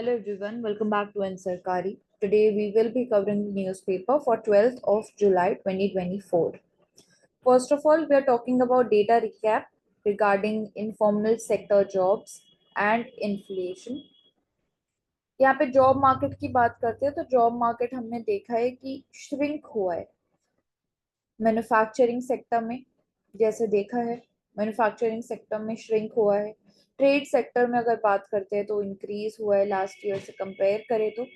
Hello everyone, welcome back to Ansarkari. Today we will be covering the newspaper for 12th of July 2024. First of all, we are talking about data recap regarding informal sector jobs and inflation. यहाँ पे job market की बात करते हैं तो job market हमने देखा है कि श्रिंक हुआ है मैन्युफैक्चरिंग सेक्टर में, जैसे देखा है मैन्युफैक्चरिंग सेक्टर में श्रिंक हुआ है। ट्रेड सेक्टर में अगर बात करते हैं तो इंक्रीज हुआ है लास्ट ईयर से कंपेयर करें तो।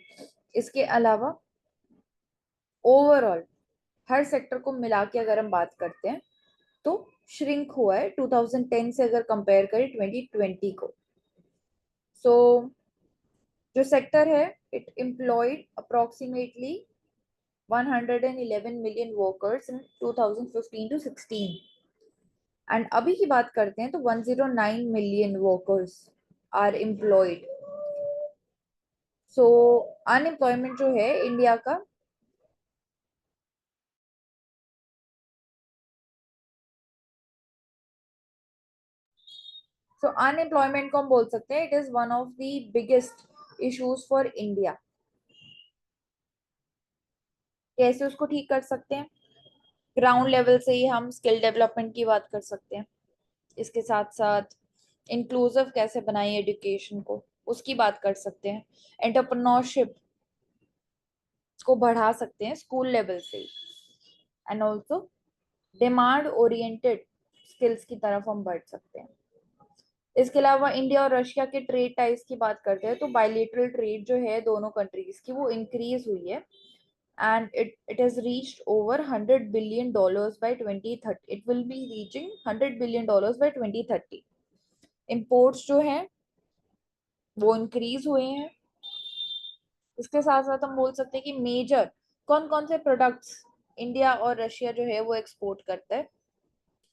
इसके अलावा ओवरऑल हर सेक्टर को मिला के अगर हम बात करते हैं तो श्रिंक हुआ है 2010 से अगर कंपेयर करें 2020 को। सो जो सेक्टर है it employed approximately 111 million workers in 2015 to 16 and अभी की बात करते हैं तो 109 million workers are employed. So unemployment जो है इंडिया का सो अनएम्प्लॉयमेंट को हम बोल सकते हैं it is one of the biggest issues for India. कैसे उसको ठीक कर सकते हैं? ग्राउंड लेवल से ही हम स्किल डेवलपमेंट की बात कर सकते हैं। इसके साथ साथ इंक्लूसिव कैसे बनाए एजुकेशन को उसकी बात कर सकते हैं। एंटरप्रेन्योरशिप को बढ़ा सकते हैं स्कूल लेवल से ही and also demand oriented skills की तरफ हम बढ़ सकते हैं। इसके अलावा इंडिया और रशिया के ट्रेड टाइज की बात करते हैं तो बायलेटरल ट्रेड जो है दोनों कंट्रीज की वो इंक्रीज हुई है and it has reached over $100 billion by 2030. It will be reaching $100 billion by 2030. Imports जो हैं वो इंक्रीज हुए हैं। इसके साथ साथ हम बोल सकते हैं कि मेजर कौन कौन से प्रोडक्ट्स इंडिया और रशिया जो है वो एक्सपोर्ट करता है।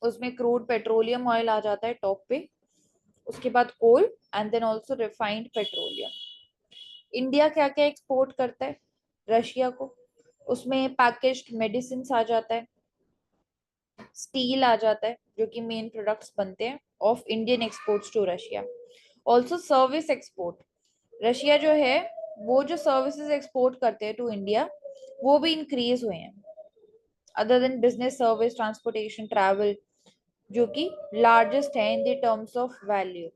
उसमें क्रूड पेट्रोलियम ऑयल आ जाता है टॉप पे, उसके बाद coal and then also refined petroleum. India क्या क्या एक्सपोर्ट करता है रशिया को? उसमें पैकेज्ड मेडिसिन आ जाता है, स्टील आ जाता है जो कि मेन प्रोडक्ट्स बनते हैं of Indian exports to Russia. Also service export, Russia जो है वो जो सर्विसेज एक्सपोर्ट करते हैं टू इंडिया वो भी इंक्रीज हुए हैं। Other than business service transportation travel जो कि लार्जेस्ट है in the terms of value.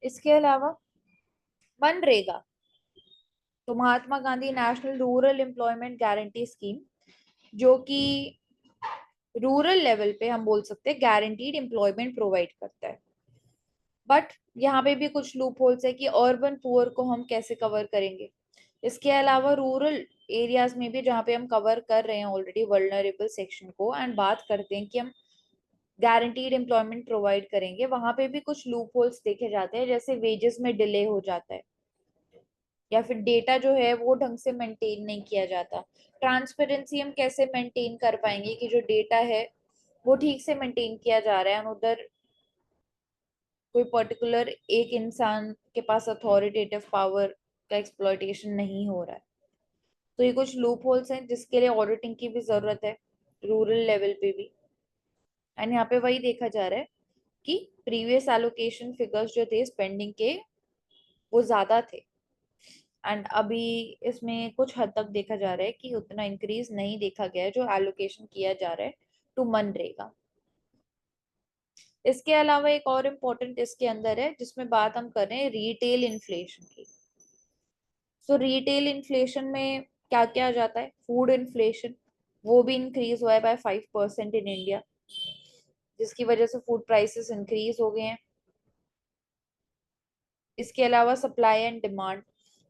इसके अलावा मनरेगा तो Mahatma Gandhi national rural employment guarantee scheme जो कि रूरल लेवल पे हम बोल सकते हैं गारंटीड एम्प्लॉयमेंट प्रोवाइड करता है। बट यहाँ पे भी कुछ लूप होल्स है कि अर्बन पुअर को हम कैसे कवर करेंगे। इसके अलावा रूरल एरियाज में भी जहाँ पे हम कवर कर रहे हैं ऑलरेडी वल्नरेबल सेक्शन को एंड बात करते हैं कि हम गारंटीड एम्प्लॉयमेंट प्रोवाइड करेंगे, वहां पे भी कुछ लूप होल्स देखे जाते हैं, जैसे वेजेस में डिले हो जाता है या फिर डेटा जो है वो ढंग से मेंटेन नहीं किया जाता। ट्रांसपेरेंसी हम कैसे मेंटेन कर पाएंगे कि जो डेटा है वो ठीक से मेंटेन किया जा रहा है और उधर कोई पर्टिकुलर एक इंसान के पास अथॉरिटेटिव पावर का एक्सप्लॉइटेशन नहीं हो रहा है। तो ये कुछ लूप होल्स हैं जिसके लिए ऑडिटिंग की भी जरूरत है रूरल लेवल पे भी। एंड यहाँ पे वही देखा जा रहा है कि प्रीवियस एलोकेशन फिगर्स जो थे स्पेंडिंग के वो ज्यादा थे एंड अभी इसमें कुछ हद तक देखा जा रहा है कि उतना इंक्रीज नहीं देखा गया है जो एलोकेशन किया जा रहा है टू मनरेगा। इसके अलावा एक और इम्पोर्टेंट इसके अंदर है जिसमें बात हम कर रहे हैं रिटेल इन्फ्लेशन की। सो रिटेल इन्फ्लेशन में क्या क्या आ जाता है? फूड इन्फ्लेशन वो भी इंक्रीज हुआ है बाय 5% इन इंडिया, जिसकी वजह से फूड प्राइसेस इंक्रीज हो गए हैं। इसके अलावा सप्लाई एंड डिमांड,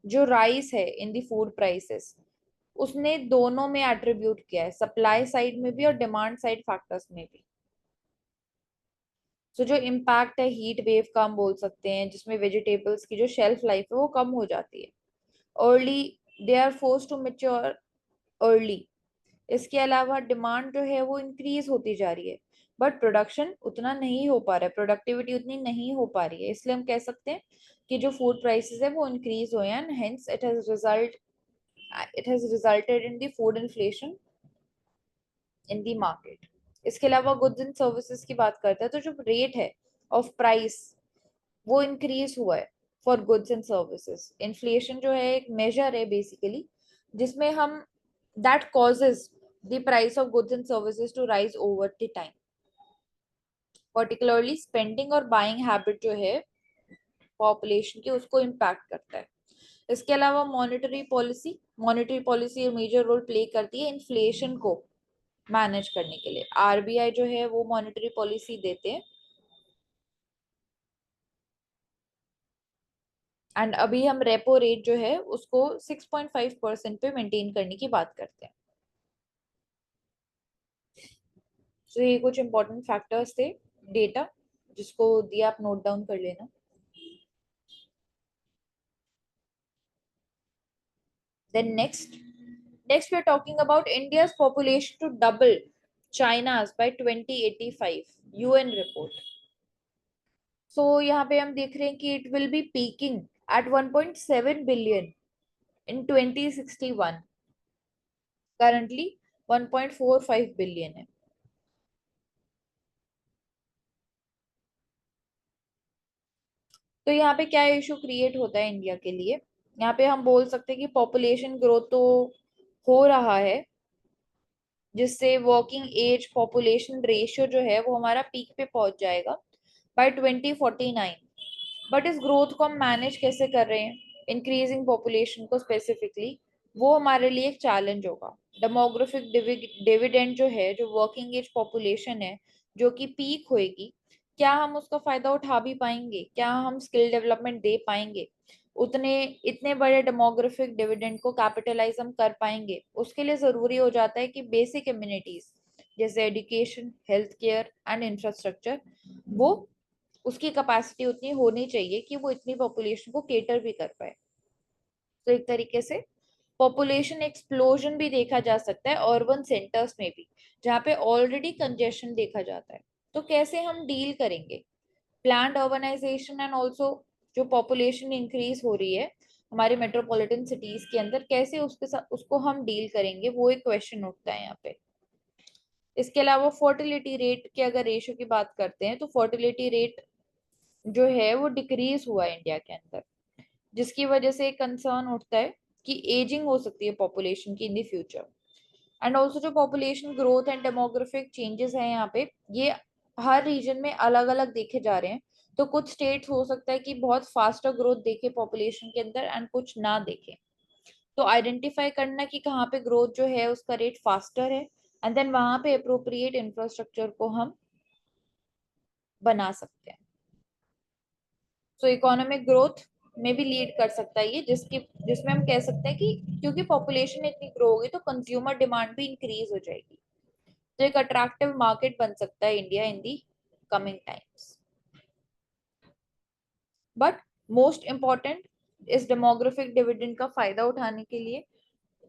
जो राइस है इन दी फूड प्राइसेस उसने दोनों में एट्रीब्यूट किया है, सप्लाई साइड में भी और डिमांड साइड फैक्टर्स में भी। सो जो इम्पैक्ट है हीट वेव का हम बोल सकते हैं, जिसमें वेजिटेबल्स की जो शेल्फ लाइफ है वो कम हो जाती है। Early they are forced to mature early. इसके अलावा डिमांड जो है वो इंक्रीज होती जा रही है बट प्रोडक्शन उतना नहीं हो पा रहा है, प्रोडक्टिविटी उतनी नहीं हो पा रही है, इसलिए हम कह सकते हैं कि जो फूड प्राइसेस है वो इंक्रीज हुए हैं and hence it has resulted in the food inflation in the market. इसके अलावा गुड्स एंड सर्विसेज की बात करते हैं तो जो रेट है ऑफ प्राइस वो इंक्रीज हुआ है for goods and services. Inflation जो है एक मेजर है बेसिकली जिसमें हम that causes the price of goods and services to rise over the time. Particularly spending और बाइंग हैबिट जो है पॉपुलेशन की उसको इम्पैक्ट करता है। इसके अलावा monetary policy major role play करती है इन्फ्लेशन को मैनेज करने के लिए। आरबीआई जो है वो मॉनेटरी पॉलिसी देते हैं एंड अभी हम रेपो रेट जो है उसको 6.5% पे मेंटेन करने की बात करते हैं। तो ये कुछ इंपॉर्टेंट फैक्टर्स थे डेटा जिसको दिया आप नोट डाउन कर लेना। Then next we are talking about India's population to double China's by 2085 UN report. So यहाँ पे हम देख रहे हैं कि it will be peaking at 1.7 billion in 2061. Currently 1.45 billion है। तो यहाँ पे क्या इशू क्रिएट होता है इंडिया के लिए। यहाँ पे हम बोल सकते हैं कि पॉपुलेशन ग्रोथ तो हो रहा है जिससे वर्किंग एज पॉपुलेशन रेशियो जो है वो हमारा पीक पे पहुंच जाएगा बाय 2049। बट इस ग्रोथ को हम मैनेज कैसे कर रहे हैं इंक्रीजिंग पॉपुलेशन को स्पेसिफिकली, वो हमारे लिए एक चैलेंज होगा। डेमोग्राफिक डिविडेंड जो है, जो वर्किंग एज पॉपुलेशन है जो कि पीक होएगी, क्या हम उसका फायदा उठा भी पाएंगे, क्या हम स्किल डेवलपमेंट दे पाएंगे, उतने इतने बड़े डेमोग्राफिक डिविडेंड को कैपिटलाइज हम कर पाएंगे। उसके लिए जरूरी हो जाता है कि बेसिक इम्यूनिटीज जैसे education, health care and infrastructure, वो उसकी कैपेसिटी उतनी होनी चाहिए कि वो इतनी पॉपुलेशन को केटर भी कर पाए। तो एक तरीके से पॉपुलेशन एक्सप्लोजन भी देखा जा सकता है अर्बन सेंटर्स में भी जहाँ पे ऑलरेडी कंजेशन देखा जाता है। तो कैसे हम डील करेंगे प्लान्ड अर्बनाइजेशन एंड ऑल्सो जो पॉपुलेशन इंक्रीज हो रही है हमारे मेट्रोपॉलिटन सिटीज के अंदर, कैसे उसके साथ उसको हम डील करेंगे, वो एक क्वेश्चन उठता है यहाँ पे। इसके अलावा फर्टिलिटी रेट के अगर रेशियो की बात करते हैं तो फर्टिलिटी रेट जो है वो डिक्रीज हुआ है इंडिया के अंदर, जिसकी वजह से एक कंसर्न उठता है कि एजिंग हो सकती है पॉपुलेशन की in the future. And also जो population growth and demographic changes हैं यहाँ पे, ये हर रीजन में अलग अलग देखे जा रहे हैं। तो कुछ स्टेट्स हो सकता है कि बहुत फास्टर ग्रोथ देखे पॉपुलेशन के अंदर एंड कुछ ना देखे। तो आइडेंटिफाई करना कि कहाँ पे ग्रोथ जो है उसका रेट फास्टर है एंड देन वहां पे अप्रोप्रिएट इंफ्रास्ट्रक्चर को हम बना सकते हैं। सो इकोनॉमिक ग्रोथ में भी लीड कर सकता है ये, जिसमें हम कह सकते हैं कि क्योंकि पॉपुलेशन इतनी ग्रो होगी तो कंज्यूमर डिमांड भी इंक्रीज हो जाएगी। तो एक अट्रैक्टिव मार्केट बन सकता है India in the coming times. But most important, इस डेमोग्राफिक डिविडेंड का फायदा उठाने के लिए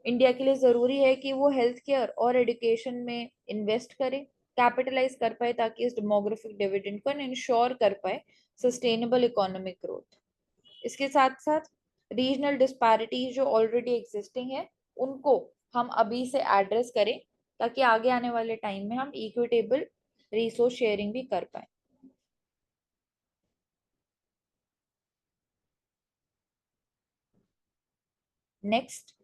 इंडिया के लिए जरूरी है कि वो हेल्थ केयर और एजुकेशन में इन्वेस्ट करे, कैपिटलाइज कर पाए ताकि इस डेमोग्राफिक डिविडेंड को इंश्योर कर पाए सस्टेनेबल इकोनॉमिक ग्रोथ। इसके साथ साथ रीजनल डिस्पैरिटीज जो ऑलरेडी एग्जिस्टिंग है उनको हम अभी से एड्रेस करें ताकि आगे आने वाले टाइम में हम इक्विटेबल रिसोर्स शेयरिंग भी कर पाए। नेक्स्ट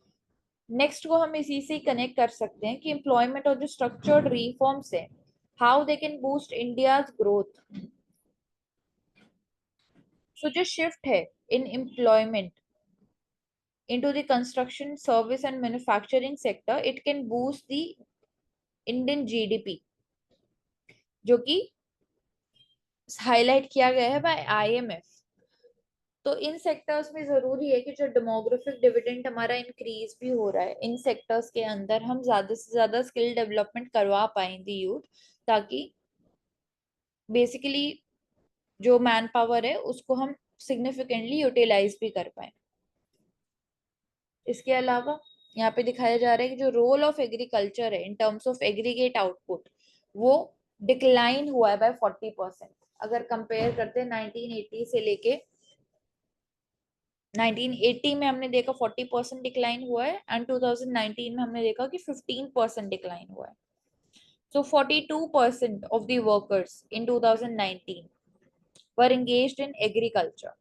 नेक्स्ट को हम इसी से कनेक्ट कर सकते हैं कि एम्प्लॉयमेंट और जो स्ट्रक्चर्ड रिफॉर्म्स है, how they can boost India's growth. So जो शिफ्ट है in employment into the construction, service and manufacturing sector, it can boost the Indian GDP, जो कि हाईलाइट किया गया है बाय आईएमएफ। तो इन सेक्टर्स में जरूरी है कि जो डेमोग्राफिक डिविडेंड हमारा इंक्रीज भी हो रहा है इन सेक्टर्स के अंदर हम ज्यादा से ज्यादा स्किल डेवलपमेंट करवा पाए दी यूथ, ताकि बेसिकली जो मैन पावर है उसको हम सिग्निफिकेंटली यूटिलाइज भी कर पाए। इसके अलावा यहाँ पे दिखाया जा रहा है कि जो रोल ऑफ एग्रीकल्चर है in terms of aggregate output, वो डिक्लाइन हुआ है बाय 40%। अगर कंपेयर करते हैं 1980 से लेके 1980 में हमने देखा 40% डिक्लाइन हुआ है एंड 2019 में हमने देखा कि 15% डिक्लाइन हुआ है। So 42% of the workers in 2019 were engaged in agriculture.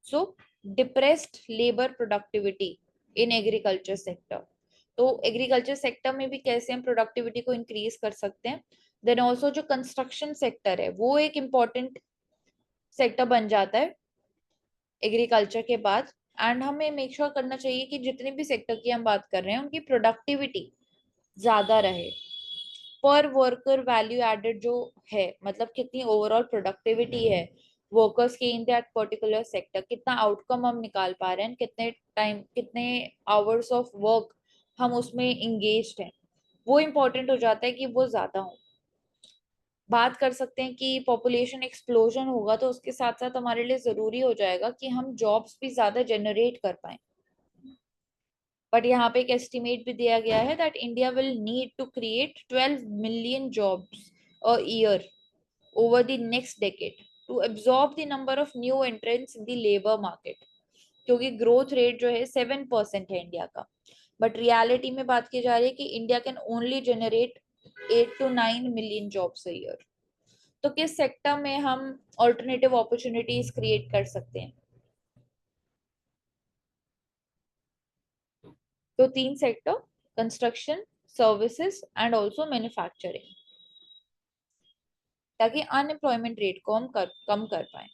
So depressed labor productivity in agriculture sector. तो एग्रीकल्चर सेक्टर में भी कैसे हम प्रोडक्टिविटी को इंक्रीज कर सकते हैं. देन ऑल्सो जो कंस्ट्रक्शन सेक्टर है वो एक इम्पॉर्टेंट सेक्टर बन जाता है एग्रीकल्चर के बाद. एंड हमें मेक श्योर करना चाहिए कि जितने भी सेक्टर की हम बात कर रहे हैं उनकी प्रोडक्टिविटी ज्यादा रहे. पर वर्कर वैल्यू एडेड जो है, मतलब कितनी ओवरऑल प्रोडक्टिविटी है वर्कर्स की इन दैट पर्टिकुलर सेक्टर, कितना आउटकम हम निकाल पा रहे हैं, कितने टाइम कितने आवर्स ऑफ वर्क हम उसमें इंगेज्ड हैं, वो इम्पोर्टेंट हो जाता है कि वो ज्यादा हो. बात कर सकते हैं कि पॉपुलेशन एक्सप्लोजन होगा तो उसके साथ साथ हमारे लिए जरूरी हो जाएगा कि हम जॉब्स भी ज्यादा जनरेट कर पाए. बट यहाँ पे एक एस्टिमेट भी दिया गया है that India will need to create 12 million jobs a year over the next decade to absorb the number of new entrants in the labour market. क्योंकि ग्रोथ रेट जो है 7% है इंडिया का, बट रियलिटी में बात की जा रही है कि India can only generate 8 to 9 million jobs a year. तो किस सेक्टर में हम ऑल्टरनेटिव अपॉर्चुनिटीज क्रिएट कर सकते हैं. तो 3 sector, construction, services and also manufacturing, ताकि अनएम्प्लॉयमेंट रेट को हम कम कर पाए.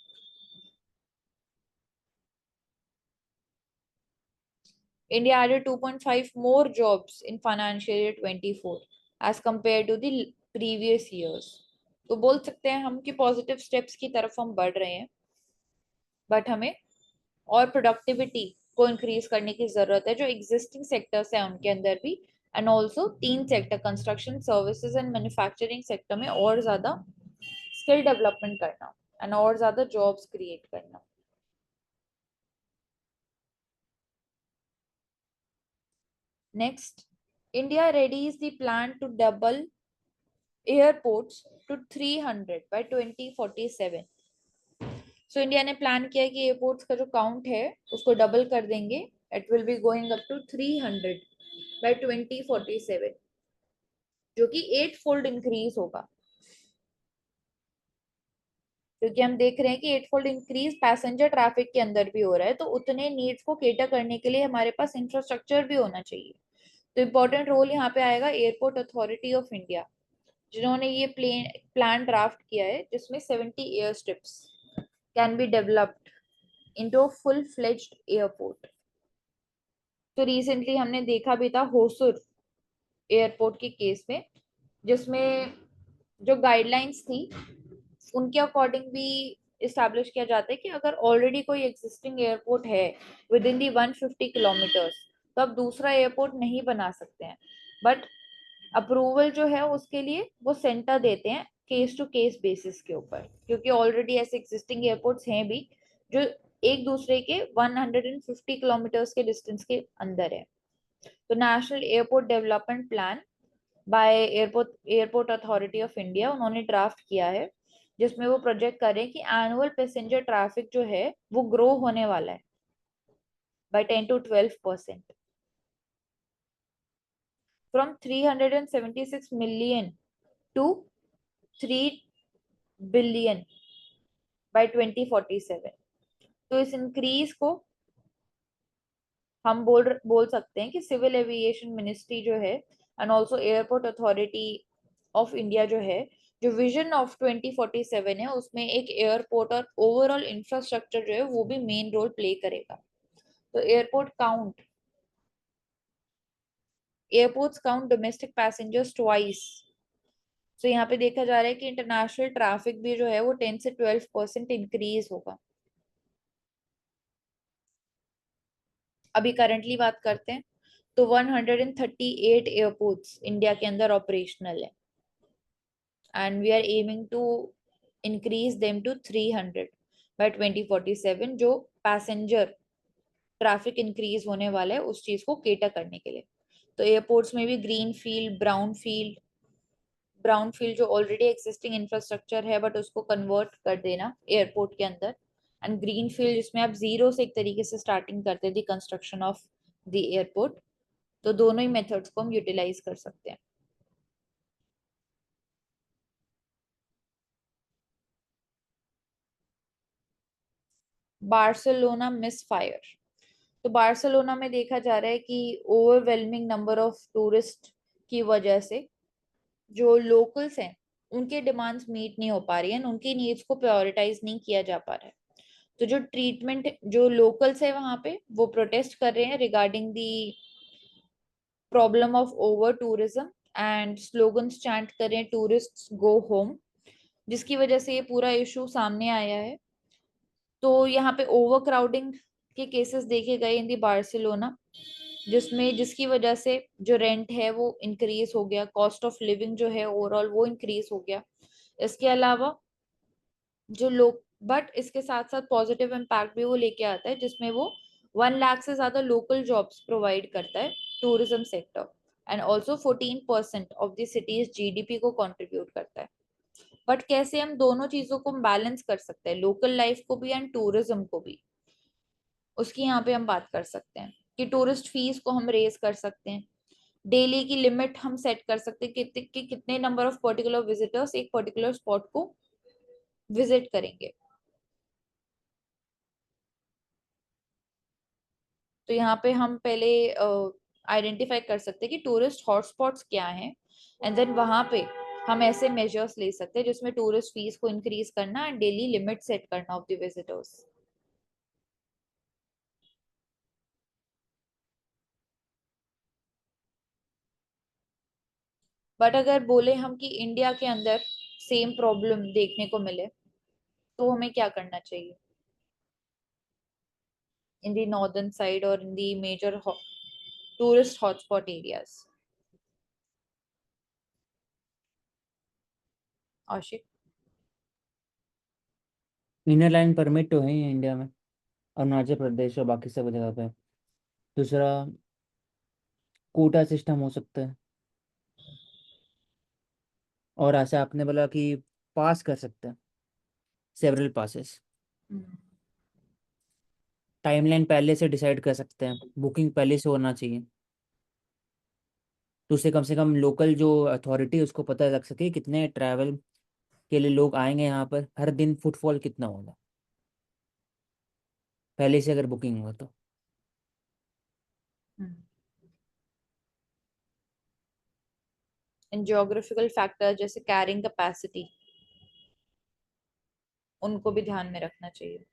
India added 2.5 more jobs in financial year 24 as compared to the previous years. तो बोल सकते हैं हम कि पॉजिटिव स्टेप्स की तरफ हम बढ़ रहे हैं, बट हमें और प्रोडक्टिविटी को इंक्रीज करने की जरूरत है जो एग्जिस्टिंग सेक्टर्स है उनके अंदर भी. And also 3 sector, construction, services and manufacturing sector में और ज्यादा स्किल डेवलपमेंट करना एंड और ज्यादा जॉब्स क्रिएट करना. Next, India readies the plan to double airports to 300 by 2047. So India ने प्लान किया कि एयरपोर्ट्स का जो काउंट है उसको डबल कर देंगे. It will be going up to 300 by 2047, जो कि 8 फोल्ड इंक्रीज होगा. क्योंकि हम देख रहे हैं कि 8 फोल्ड इंक्रीज पैसेंजर ट्रैफिक के अंदर भी हो रहा है, तो उतने नीड्स को केटर करने के लिए हमारे पास इंफ्रास्ट्रक्चर भी होना चाहिए. तो इम्पोर्टेंट रोल यहाँ पे आएगा एयरपोर्ट अथॉरिटी ऑफ इंडिया, जिन्होंने ये प्लान ड्राफ्ट किया है जिसमें 70 air strips can be developed into a full fledged airport. तो रिसेंटली हमने देखा भी था होसुर एयरपोर्ट के केस में, जिसमें जो गाइडलाइंस थी उनके अकॉर्डिंग भी इस्टेब्लिश किया जाता है कि अगर ऑलरेडी कोई एग्जिस्टिंग एयरपोर्ट है विद इन दी 150 किलोमीटर्स, तो आप दूसरा एयरपोर्ट नहीं बना सकते हैं. बट अप्रूवल जो है उसके लिए वो सेंटर देते हैं केस टू केस बेसिस के ऊपर, क्योंकि ऑलरेडी ऐसे एग्जिस्टिंग एयरपोर्ट्स हैं भी जो एक दूसरे के 150 किलोमीटर्स के डिस्टेंस के अंदर है. तो national airport development plan by airport authority of India उन्होंने ड्राफ्ट किया है, जिसमें वो प्रोजेक्ट कर रहे हैं कि एनुअल पैसेंजर ट्रैफिक जो है वो ग्रो होने वाला है by 10 to 12% from 376 million to 3 billion by 2047. तो इस इंक्रीज को हम बोल सकते हैं कि सिविल एविएशन मिनिस्ट्री जो है and also airport authority of India जो है, जो विजन ऑफ 2047 है उसमें एक एयरपोर्ट और ओवरऑल इंफ्रास्ट्रक्चर जो है वो भी मेन रोल प्ले करेगा. तो airports count domestic passengers twice. तो यहाँ पे देखा जा रहा है कि इंटरनेशनल ट्रैफिक भी जो है वो 10 से 12% इंक्रीज होगा. अभी करंटली बात करते हैं तो 138 एयरपोर्ट्स इंडिया के अंदर ऑपरेशनल है and we are aiming to increase them to 300 by 2047, जो पैसेंजर ट्रैफिक इंक्रीज होने वाला है उस चीज को केटर करने के लिए. तो एयरपोर्ट्स में भी ब्राउन फील्ड जो ऑलरेडी एक्सिस्टिंग इंफ्रास्ट्रक्चर है बट उसको कन्वर्ट कर देना एयरपोर्ट के अंदर, एंड ग्रीन फील्ड जिसमें आप जीरो से एक तरीके से स्टार्टिंग करते दी कंस्ट्रक्शन ऑफ द एयरपोर्ट. तो दोनों ही मेथड्स को हम यूटिलाइज कर सकते हैं. Barcelona miss fire. तो बार्सिलोना में देखा जा रहा है कि ओवरवेलमिंग नंबर ऑफ टूरिस्ट की वजह से जो लोकल्स हैं उनके डिमांड्स मीट नहीं हो पा रही है, उनकी नीड्स को प्रायोरिटाइज नहीं किया जा पा रहा है। तो जो ट्रीटमेंट, जो लोकल्स है वहां पे वो प्रोटेस्ट कर रहे हैं regarding the problem of over tourism and slogans chant कर रहे हैं, टूरिस्ट्स गो होम, जिसकी वजह से ये पूरा इशू सामने आया है। तो यहाँ पे ओवर क्राउडिंग के केसेस देखे गए इन दी बार्सिलोना, जिसकी वजह से जो रेंट है वो इंक्रीज हो गया, कॉस्ट ऑफ लिविंग जो है ओवरऑल वो इंक्रीज हो गया। इसके अलावा जो लोग, बट इसके साथ साथ पॉजिटिव इम्पैक्ट भी वो लेके आता है, जिसमें वो 1 लाख से ज्यादा लोकल जॉब्स प्रोवाइड करता है tourism sector, and also 14% of the cities GDP को कंट्रीब्यूट करता है। बट कैसे हम दोनों चीजों को बैलेंस कर सकते हैं, लोकल लाइफ को भी एंड टूरिज्म को भी, उसकी यहाँ पे हम बात कर सकते हैं कि टूरिस्ट फीस को हम रेज कर सकते हैं, डेली की लिमिट हम सेट कर सकते हैं कि कितने नंबर ऑफ पर्टिकुलर विजिटर्स एक पर्टिकुलर स्पॉट को विजिट करेंगे। तो यहाँ पे हम पहले आइडेंटिफाई कर सकते हैं कि टूरिस्ट हॉटस्पॉट्स क्या हैं, एंड देन वहां पे हम ऐसे मेजर्स ले सकते हैं जिसमें टूरिस्ट फीस को इंक्रीज करना एंड डेली लिमिट सेट करना ऑफ द विजिटर्स। बट अगर बोले हम कि इंडिया के अंदर सेम प्रॉब्लम देखने को मिले तो हमें क्या करना चाहिए इन दी नॉर्दर्न साइड और in the major tourist hotspot areas? आशिक। इनर लाइन परमिट तो है ही इंडिया में, अरुणाचल प्रदेश और बाकी सब जगह पे। दूसरा, कोटा सिस्टम हो सकता है। और ऐसा आपने बोला कि पास कर सकते हैं, सेवरल पासेस। टाइमलाइन पहले से डिसाइड कर सकते हैं, बुकिंग पहले से होना चाहिए, तो उससे कम से कम लोकल जो अथॉरिटी है उसको पता लग सके कितने ट्रैवल के लिए लोग आएंगे यहाँ पर, हर दिन फुटफॉल कितना होगा, पहले से अगर बुकिंग हो तो। इन ज्योग्राफिकल फैक्टर जैसे कैरिंग कैपेसिटी, उनको भी ध्यान में रखना चाहिए।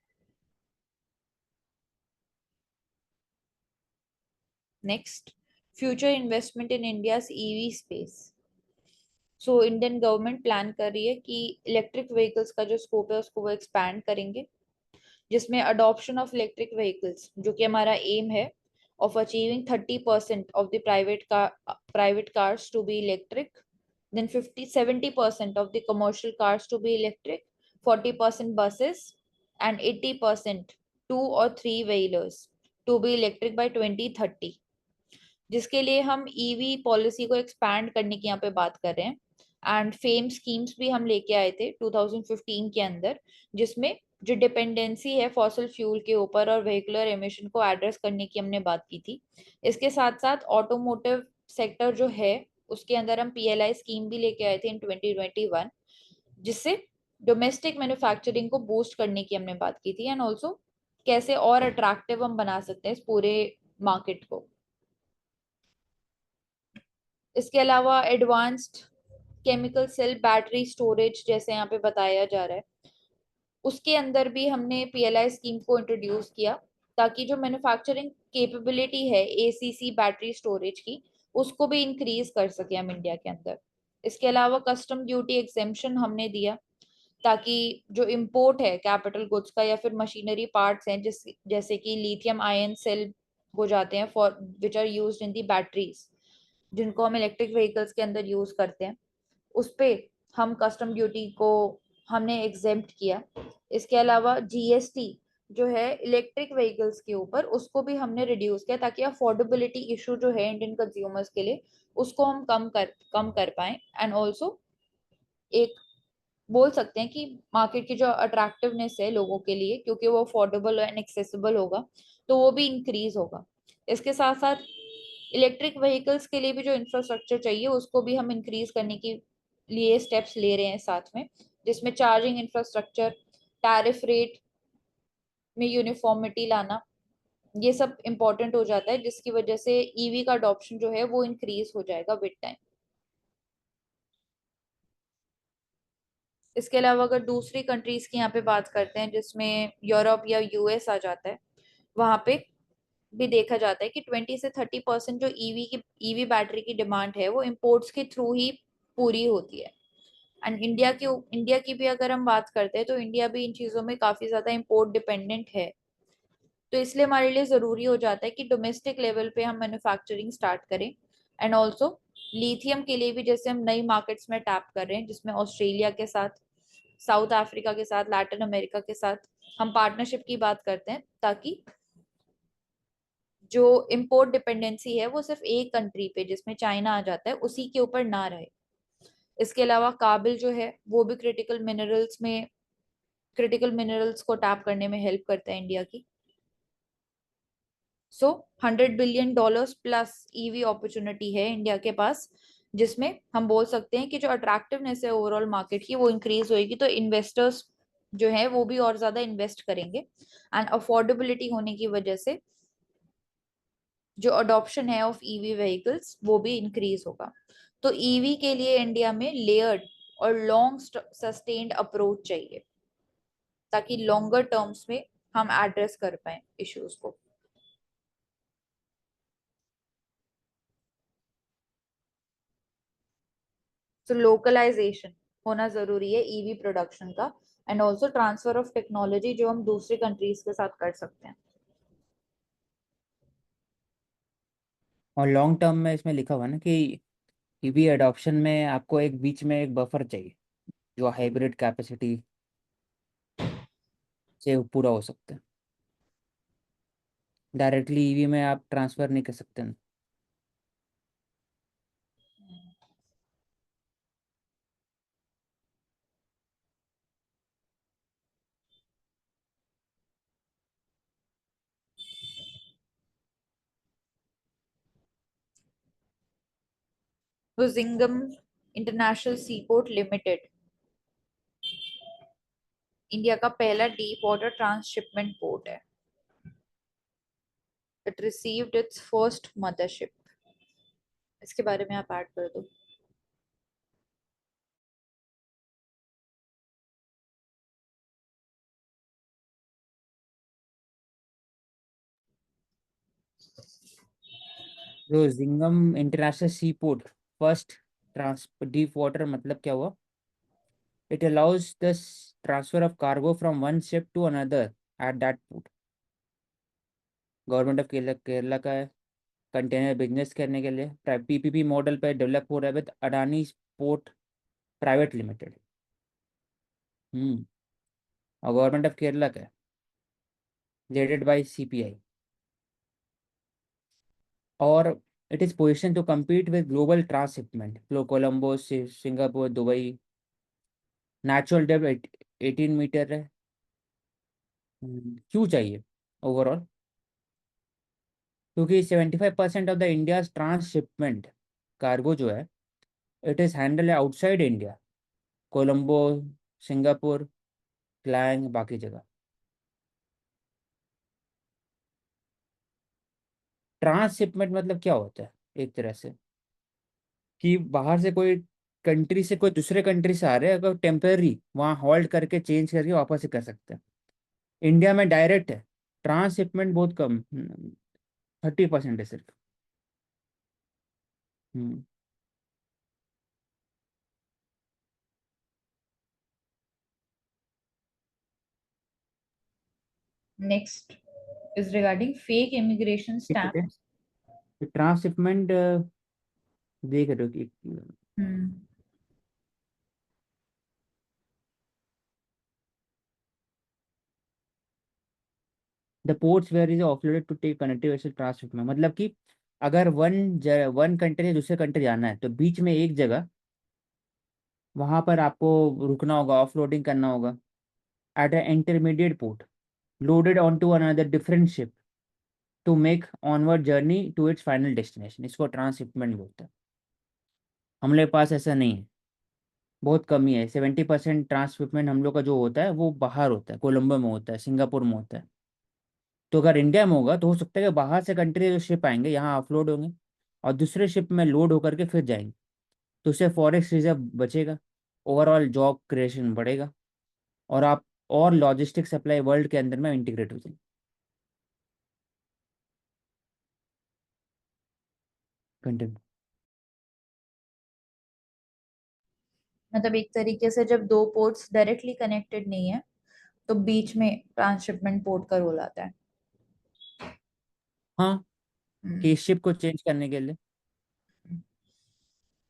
Next, future investment in India's EV space. So Indian government plan कर रही है कि इलेक्ट्रिक व्हीकल्स का जो स्कोप है उसको वो एक्सपैंड करेंगे, जिसमें अडॉप्शन ऑफ इलेक्ट्रिक व्हीकल्स, जो कि हमारा एम है of achieving 30% of the private cars to be electric, then 50-70% of the commercial cars to be electric, 40% buses and 80% 2 or 3 wheelers to be electric by 2030, जिसके लिए हम EV policy को expand करने की यहाँ पे बात कर रहे हैं। एंड फेम स्कीम्स भी हम लेके आए थे 2015 के अंदर, जिसमें जो डिपेंडेंसी है फॉसिल फ्यूल के ऊपर और व्हीकुलर एमिशन को एड्रेस करने की हमने बात की थी। इसके साथ साथ ऑटोमोटिव सेक्टर जो है उसके अंदर हम पीएलआई स्कीम भी लेके आए थे इन 2021, जिससे डोमेस्टिक मैन्युफैक्चरिंग को बूस्ट करने की हमने बात की थी, एंड ऑल्सो कैसे और अट्रैक्टिव हम बना सकते हैं इस पूरे मार्केट को। इसके अलावा advanced chemical cell battery storage जैसे यहाँ पे बताया जा रहा है, उसके अंदर भी हमने पीएलआई स्कीम को इंट्रोड्यूस किया, ताकि जो मैन्युफैक्चरिंग कैपेबिलिटी है एसीसी बैटरी स्टोरेज की उसको भी इंक्रीज कर सके हम इंडिया के अंदर। इसके अलावा कस्टम ड्यूटी एग्जेम्पशन हमने दिया, ताकि जो इंपोर्ट है कैपिटल गुड्स का या फिर मशीनरी पार्ट्स हैं जैसे कि लिथियम आयन सेल हो जाते हैं for which are used in the batteries, जिनको हम इलेक्ट्रिक व्हीकल्स के अंदर यूज करते हैं, उस पे हम कस्टम ड्यूटी को हमने एग्जेम्प्ट किया। इसके अलावा जीएसटी जो है इलेक्ट्रिक व्हीकल्स के ऊपर उसको भी हमने रिड्यूस किया, ताकि अफोर्डेबिलिटी इशू जो है इंडियन कंज्यूमर्स के लिए उसको हम कम कर पाए, एंड ऑल्सो एक बोल सकते हैं कि मार्केट की जो अट्रैक्टिवनेस है लोगों के लिए, क्योंकि वो अफोर्डेबल एंड एक्सेसिबल होगा, तो वो भी इंक्रीज होगा। इसके साथ साथ इलेक्ट्रिक व्हीकल्स के लिए भी जो इंफ्रास्ट्रक्चर चाहिए उसको भी हम इंक्रीज करने के लिए स्टेप्स ले रहे हैं साथ में, जिसमें चार्जिंग इंफ्रास्ट्रक्चर, टैरिफ रेट में यूनिफॉर्मिटी लाना, ये सब इंपॉर्टेंट हो जाता है, जिसकी वजह से ईवी का अडॉप्शन जो है वो इंक्रीज हो जाएगा विद टाइम। इसके अलावा अगर दूसरी कंट्रीज की यहाँ पे बात करते हैं जिसमें यूरोप या यूएस आ जाता है, वहां पे भी देखा जाता है कि 20 से 30% जो ईवी बैटरी की डिमांड है वो इंपोर्ट्स के थ्रू ही पूरी होती है। एंड इंडिया की भी अगर हम बात करते हैं तो इंडिया भी इन चीजों में काफी ज्यादा इंपोर्ट डिपेंडेंट है। तो इसलिए हमारे लिए जरूरी हो जाता है कि डोमेस्टिक लेवल पे हम मैन्युफैक्चरिंग स्टार्ट करें। एंड ऑल्सो लिथियम के लिए भी जैसे हम नई मार्केट्स में टैप कर रहे हैं, जिसमें ऑस्ट्रेलिया के साथ, साउथ अफ्रीका के साथ, लैटिन अमेरिका के साथ हम पार्टनरशिप की बात करते हैं, ताकि जो इम्पोर्ट डिपेंडेंसी है वो सिर्फ एक कंट्री पे जिसमें चाइना आ जाता है उसी के ऊपर ना रहे। इसके अलावा काबिल जो है वो भी क्रिटिकल मिनरल्स को टैप करने में हेल्प करता है इंडिया की। सो $100 बिलियन प्लस ईवी अपॉर्चुनिटी है इंडिया के पास, जिसमें हम बोल सकते हैं कि जो अट्रैक्टिवनेस है ओवरऑल मार्केट की वो इंक्रीज होगी, तो इन्वेस्टर्स जो है वो भी और ज्यादा इन्वेस्ट करेंगे। एंड अफोर्डेबिलिटी होने की वजह से जो अडॉप्शन है ऑफ ईवी व्हीकल्स वो भी इंक्रीज होगा। तो ईवी के लिए इंडिया में लेयर्ड और लॉन्ग सस्टेन्ड अप्रोच चाहिए, ताकि लॉन्गर टर्म्स में हम एड्रेस कर पाए इश्यूज को। तो लोकलाइजेशन होना जरूरी है ईवी प्रोडक्शन का, and also transfer of technology जो हम दूसरी कंट्रीज के साथ कर सकते हैं। और लॉन्ग टर्म में इसमें लिखा हुआ है ना कि ईवी एडॉप्शन में आपको एक बीच में एक बफर चाहिए जो हाइब्रिड कैपेसिटी से पूरा हो सकता है। डायरेक्टली ईवी में आप ट्रांसफ़र नहीं कर सकते ना। Vizhinjam international seaport limited India का पहला डीप वाटर ट्रांसशिपमेंट पोर्ट है। It received its first mothership. इसके बारे में आप ऐड कर दो। जो जिंगम international sea port first trans deep water मतलब क्या हुआ? It allows the transfer of cargo from one ship to another at that port. Government of Kerala का है। कंटेनर बिजनेस करने के लिए पीपीपी मॉडल पर डेवलप हो रहा है with Adani port private limited. Hmm. और गवर्नमेंट ऑफ केरला का है, लेडेड बाय सीपीआई। और it is position to compete with global transshipment flow Colombo Singapore Dubai. Natural depth 18 meter है। क्यों चाहिए ओवरऑल? क्योंकि 75% of the India's transshipment cargo जो है it is handle outside India, Colombo, Singapore, Klang, बाकी जगह। ट्रांसशिपमेंट मतलब क्या होता है? एक तरह से कि बाहर से कोई कंट्री से कोई दूसरे कंट्री से आ रहे हैं, अगर टेम्पररी वहाँ हॉल्ट करके चेंज करके वापस ही कर सकते हैं। इंडिया में डायरेक्ट है। ट्रांसशिपमेंट बहुत कम, 30% है सिर्फ। Hmm. Next is regarding fake immigration ठीक है। स्टैम्प्स। ट्रांसशिपमेंट देख रहे हो कि hmm. The ports where is offloaded to take connective access transshipment मतलब कि अगर वन कंट्री से दूसरे कंट्री जाना है तो बीच में एक जगह वहां पर आपको रुकना होगा, ऑफलोडिंग करना होगा at a intermediate port loaded on to another different ship to make onward journey to its final destination. इसको ट्रांसशिपमेंट बोलते हैं। हमारे पास ऐसा नहीं है, बहुत कमी है। 70% ट्रांसशिपमेंट हम लोग का जो होता है वो बाहर होता है, कोलंबो में होता है, सिंगापुर में होता है। तो अगर इंडिया में होगा तो हो सकता है कि बाहर से कंट्री जो शिप आएंगे यहाँ ऑफलोड होंगे और दूसरे शिप में लोड होकर के फिर जाएंगे, तो उससे फॉरेक्स रिजर्व बचेगा, ओवरऑल जॉब क्रिएशन बढ़ेगा, और आप और लॉजिस्टिक सप्लाई वर्ल्ड के अंदर में इंटीग्रेट हो जाएंगे। कंटिन्यू। मतलब एक तरीके से जब दो पोर्ट्स डायरेक्टली कनेक्टेड नहीं है तो बीच में ट्रांसशिपमेंट पोर्ट का रोल आता है। हाँ, हम्म। कि शिप को चेंज करने के लिए।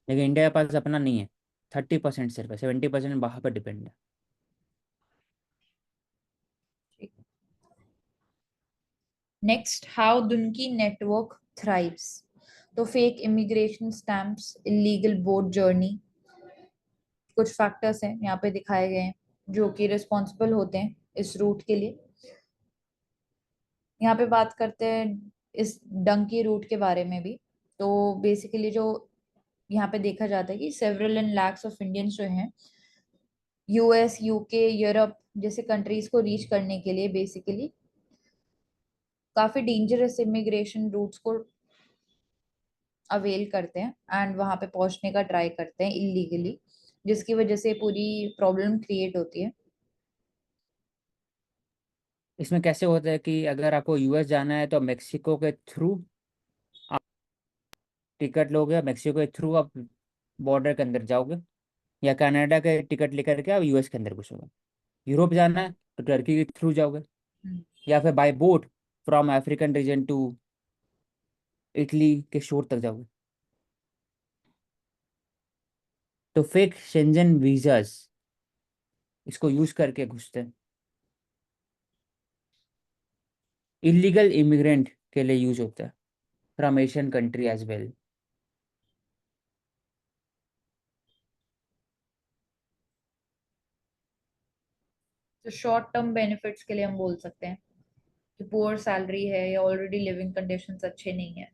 लेकिन इंडिया के पास अपना नहीं है, 30% सिर्फ है, 70% बाहर पर डिपेंड है। Next, how dunki network thrives. तो fake immigration stamps, illegal boat journey, कुछ फैक्टर्स हैं यहाँ पे दिखाए गए हैं जो कि रिस्पॉन्सिबल होते हैं इस रूट के लिए। यहाँ पे बात करते हैं इस डंकी रूट के बारे में भी। तो बेसिकली जो यहाँ पे देखा जाता है कि several and lakhs of Indians जो हैं यूएस, यूके, यूरोप जैसे कंट्रीज को रीच करने के लिए बेसिकली काफी डेंजरस इमिग्रेशन रूट्स को अवेल करते हैं एंड वहां पे पहुंचने का ट्राई करते हैं इलीगली, जिसकी वजह से पूरी प्रॉब्लम क्रिएट होती है। इसमें कैसे होता है कि अगर आपको यूएस जाना है तो मेक्सिको के थ्रू आप टिकट लोगे, मेक्सिको के थ्रू आप बॉर्डर के अंदर जाओगे, या कनाडा के टिकट लेकर के आप यूएस के अंदर घुसोगे। यूरोप जाना है तो टर्की के थ्रू जाओगे, हम्म। या फिर by boat from African region to Italy के शोर तक जाओगे। तो फेक शेंजन वीजास इसको यूज करके घुसते हैं, इलीगल इमिग्रेंट के लिए यूज होता है, from Asian country as well. तो शॉर्ट टर्म बेनिफिट्स के लिए हम बोल सकते हैं कि पुअर सैलरी है या ऑलरेडी लिविंग कंडीशंस अच्छे नहीं है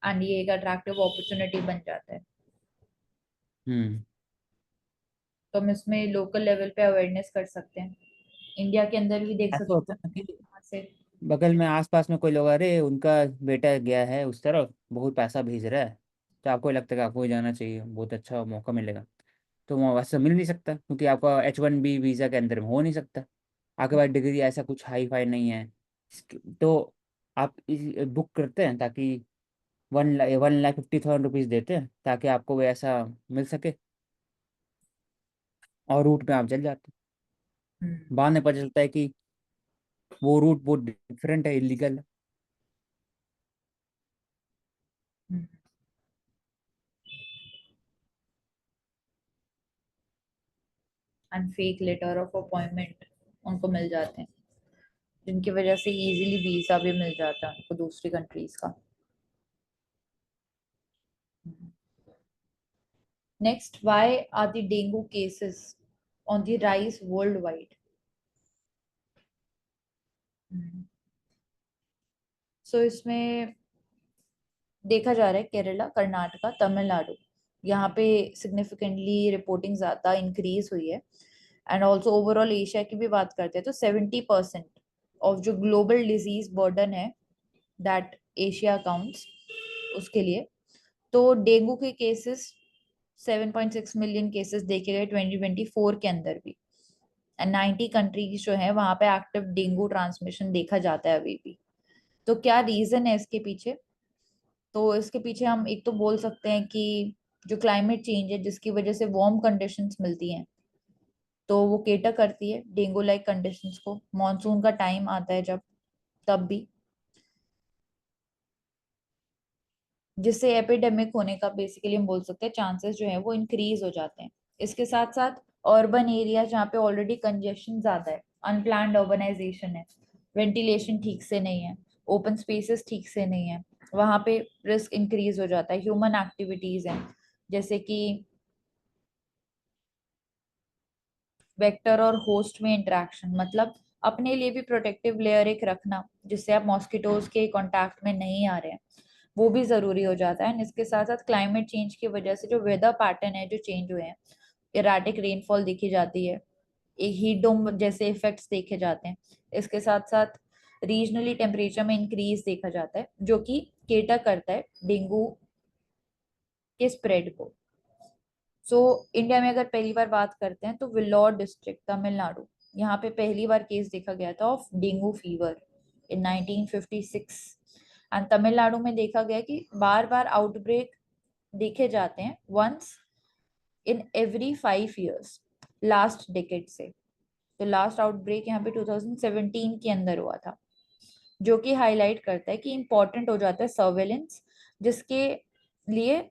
एंड ये एक अट्रैक्टिव अपॉर्चुनिटी बन जाता है। हम्म। तो हम इसमें लोकल लेवल पे अवेयरनेस कर सकते हैं, इंडिया के अंदर भी देख ऐसा सकते होता है हैं ना कि वहाँ से। बगल में आसपास में कोई लोग, अरे उनका बेटा गया है उस तरफ, बहुत पैसा भेज रहा है, तो आपको लगता है कि आपको ही जाना चाहिए, बहुत अच्छा मौका मिलेगा। तो वहाँ वैसा मिल नहीं सकता क्योंकि आपका H1B वीज़ा के अंदर में हो नहीं सकता, आपके पास डिग्री ऐसा कुछ हाई फाई नहीं है। तो आप बुक करते हैं ताकि 1,50,000 रुपीज़ देते हैं ताकि आपको वो ऐसा मिल सके, और रूट में आप चल जाते हम्म। हैं। बाद में पता चलता है कि वो रूट बहुत डिफरेंट है, इलीगल है। And fake letter of appointment उनको मिल जाते हैं जिनकी वजह से इजीली वीजा भी मिल जाता है उनको दूसरी कंट्रीज का। Next, why are the dengue cases on the rise worldwide. So इसमें देखा जा रहा है केरला, कर्नाटका, तमिलनाडु यहाँ पे सिग्निफिकेंटली रिपोर्टिंग ज्यादा इंक्रीज हुई है। एंड ऑल्सो ओवरऑल एशिया की भी बात करते हैं तो 70% ऑफ जो ग्लोबल डिजीज बर्डन है दैट एशिया काउंट्स उसके लिए। तो डेंगू के केसेस 7.6 मिलियन केसेस देखे गए 2024 के अंदर भी। एंड 90 कंट्रीज जो है वहां पे एक्टिव डेंगू ट्रांसमिशन देखा जाता है अभी भी। तो क्या रीजन है इसके पीछे? तो इसके पीछे हम एक तो बोल सकते हैं कि जो क्लाइमेट चेंज है जिसकी वजह से वार्म कंडीशंस मिलती हैं तो वो केटर करती है डेंगू लाइक कंडीशंस को। मॉनसून का टाइम आता है जब, तब भी, जिससे एपिडेमिक होने का बेसिकली हम बोल सकते हैं चांसेस जो है वो इंक्रीज हो जाते हैं। इसके साथ साथ अर्बन एरिया जहाँ पे ऑलरेडी कंजेशन ज्यादा है, अनप्लान्ड अर्बनाइजेशन है, वेंटिलेशन ठीक से नहीं है, ओपन स्पेसेस ठीक से नहीं है, वहां पे रिस्क इंक्रीज हो जाता है। ह्यूमन एक्टिविटीज हैं जैसे कि वेक्टर और होस्ट में इंटरेक्शन, मतलब अपने लिए भी प्रोटेक्टिव लेयर एक रखना जिससे आप मॉस्किटोज के कांटेक्ट में नहीं आ रहे हैं, वो भी जरूरी हो जाता है। इसके साथ साथ क्लाइमेट चेंज की वजह से जो वेदर पैटर्न है जो चेंज हुए हैं, इराटिक रेनफॉल देखी जाती है, एक हीट डोम जैसे इफेक्ट्स देखे जाते हैं। इसके साथ साथ रीजनली टेम्परेचर में इंक्रीज देखा जाता है, जो कि केटर करता है डेंगू के स्प्रेड को। सो इंडिया में अगर पहली बार बात करते हैं तो विल्लोर डिस्ट्रिक्ट तमिलनाडु, यहाँ पे पहली बार केस देखा गया था of dengue fever in 1956। And Tamil Nadu में देखा गया कि बार बार आउटब्रेक देखे जाते हैं once in every 5 years last decade से। तो लास्ट आउटब्रेक यहाँ पे 2017 के अंदर हुआ था, जो कि हाईलाइट करता है कि इम्पोर्टेंट हो जाता है सर्वेलेंस, जिसके लिए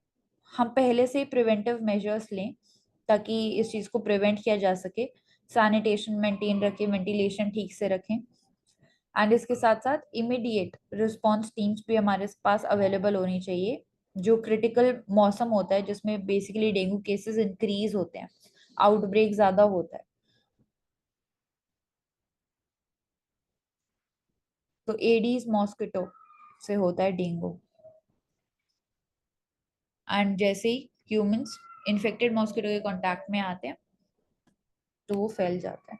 हम पहले से ही प्रिवेंटिव मेजर्स लें ताकि इस चीज़ को प्रिवेंट किया जा सके। सैनिटेशन मेंटेन रखें, वेंटिलेशन ठीक से रखें, एंड इसके साथ साथ इमीडिएट रिस्पांस टीम्स भी हमारे पास अवेलेबल होनी चाहिए। जो क्रिटिकल मौसम होता है जिसमें बेसिकली डेंगू केसेस इंक्रीज होते हैं, आउटब्रेक ज्यादा होता है, तो एडीज मॉस्किटो से होता है डेंगू। एंड जैसे ही ह्यूमंस इन्फेक्टेड मॉस्किटो के कांटेक्ट में आते हैं तो वो फैल जाता है।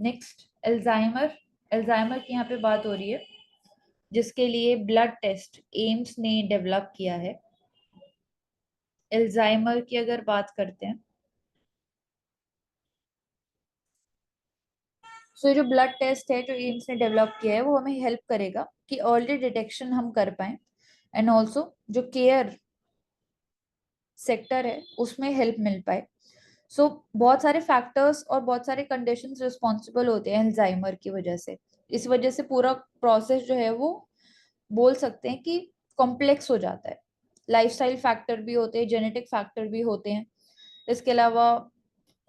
Next Alzheimer. एल्जाइमर की यहाँ पे बात हो रही है, जिसके लिए ब्लड टेस्ट एम्स ने डेवलप किया है। एल्जाइमर की अगर बात करते हैं, सो जो ब्लड टेस्ट है जो एम्स ने डेवलप किया है वो हमें हेल्प करेगा कि अर्ली डिटेक्शन हम कर पाए, एंड ऑल्सो जो केयर सेक्टर है उसमें हेल्प मिल पाए। सो बहुत सारे फैक्टर्स और बहुत सारे कंडीशंस रिस्पॉन्सिबल होते हैं अल्जाइमर की वजह से। इस वजह से पूरा प्रोसेस जो है वो बोल सकते हैं कि कॉम्प्लेक्स हो जाता है। लाइफस्टाइल फैक्टर भी होते हैं, जेनेटिक फैक्टर भी होते हैं। इसके अलावा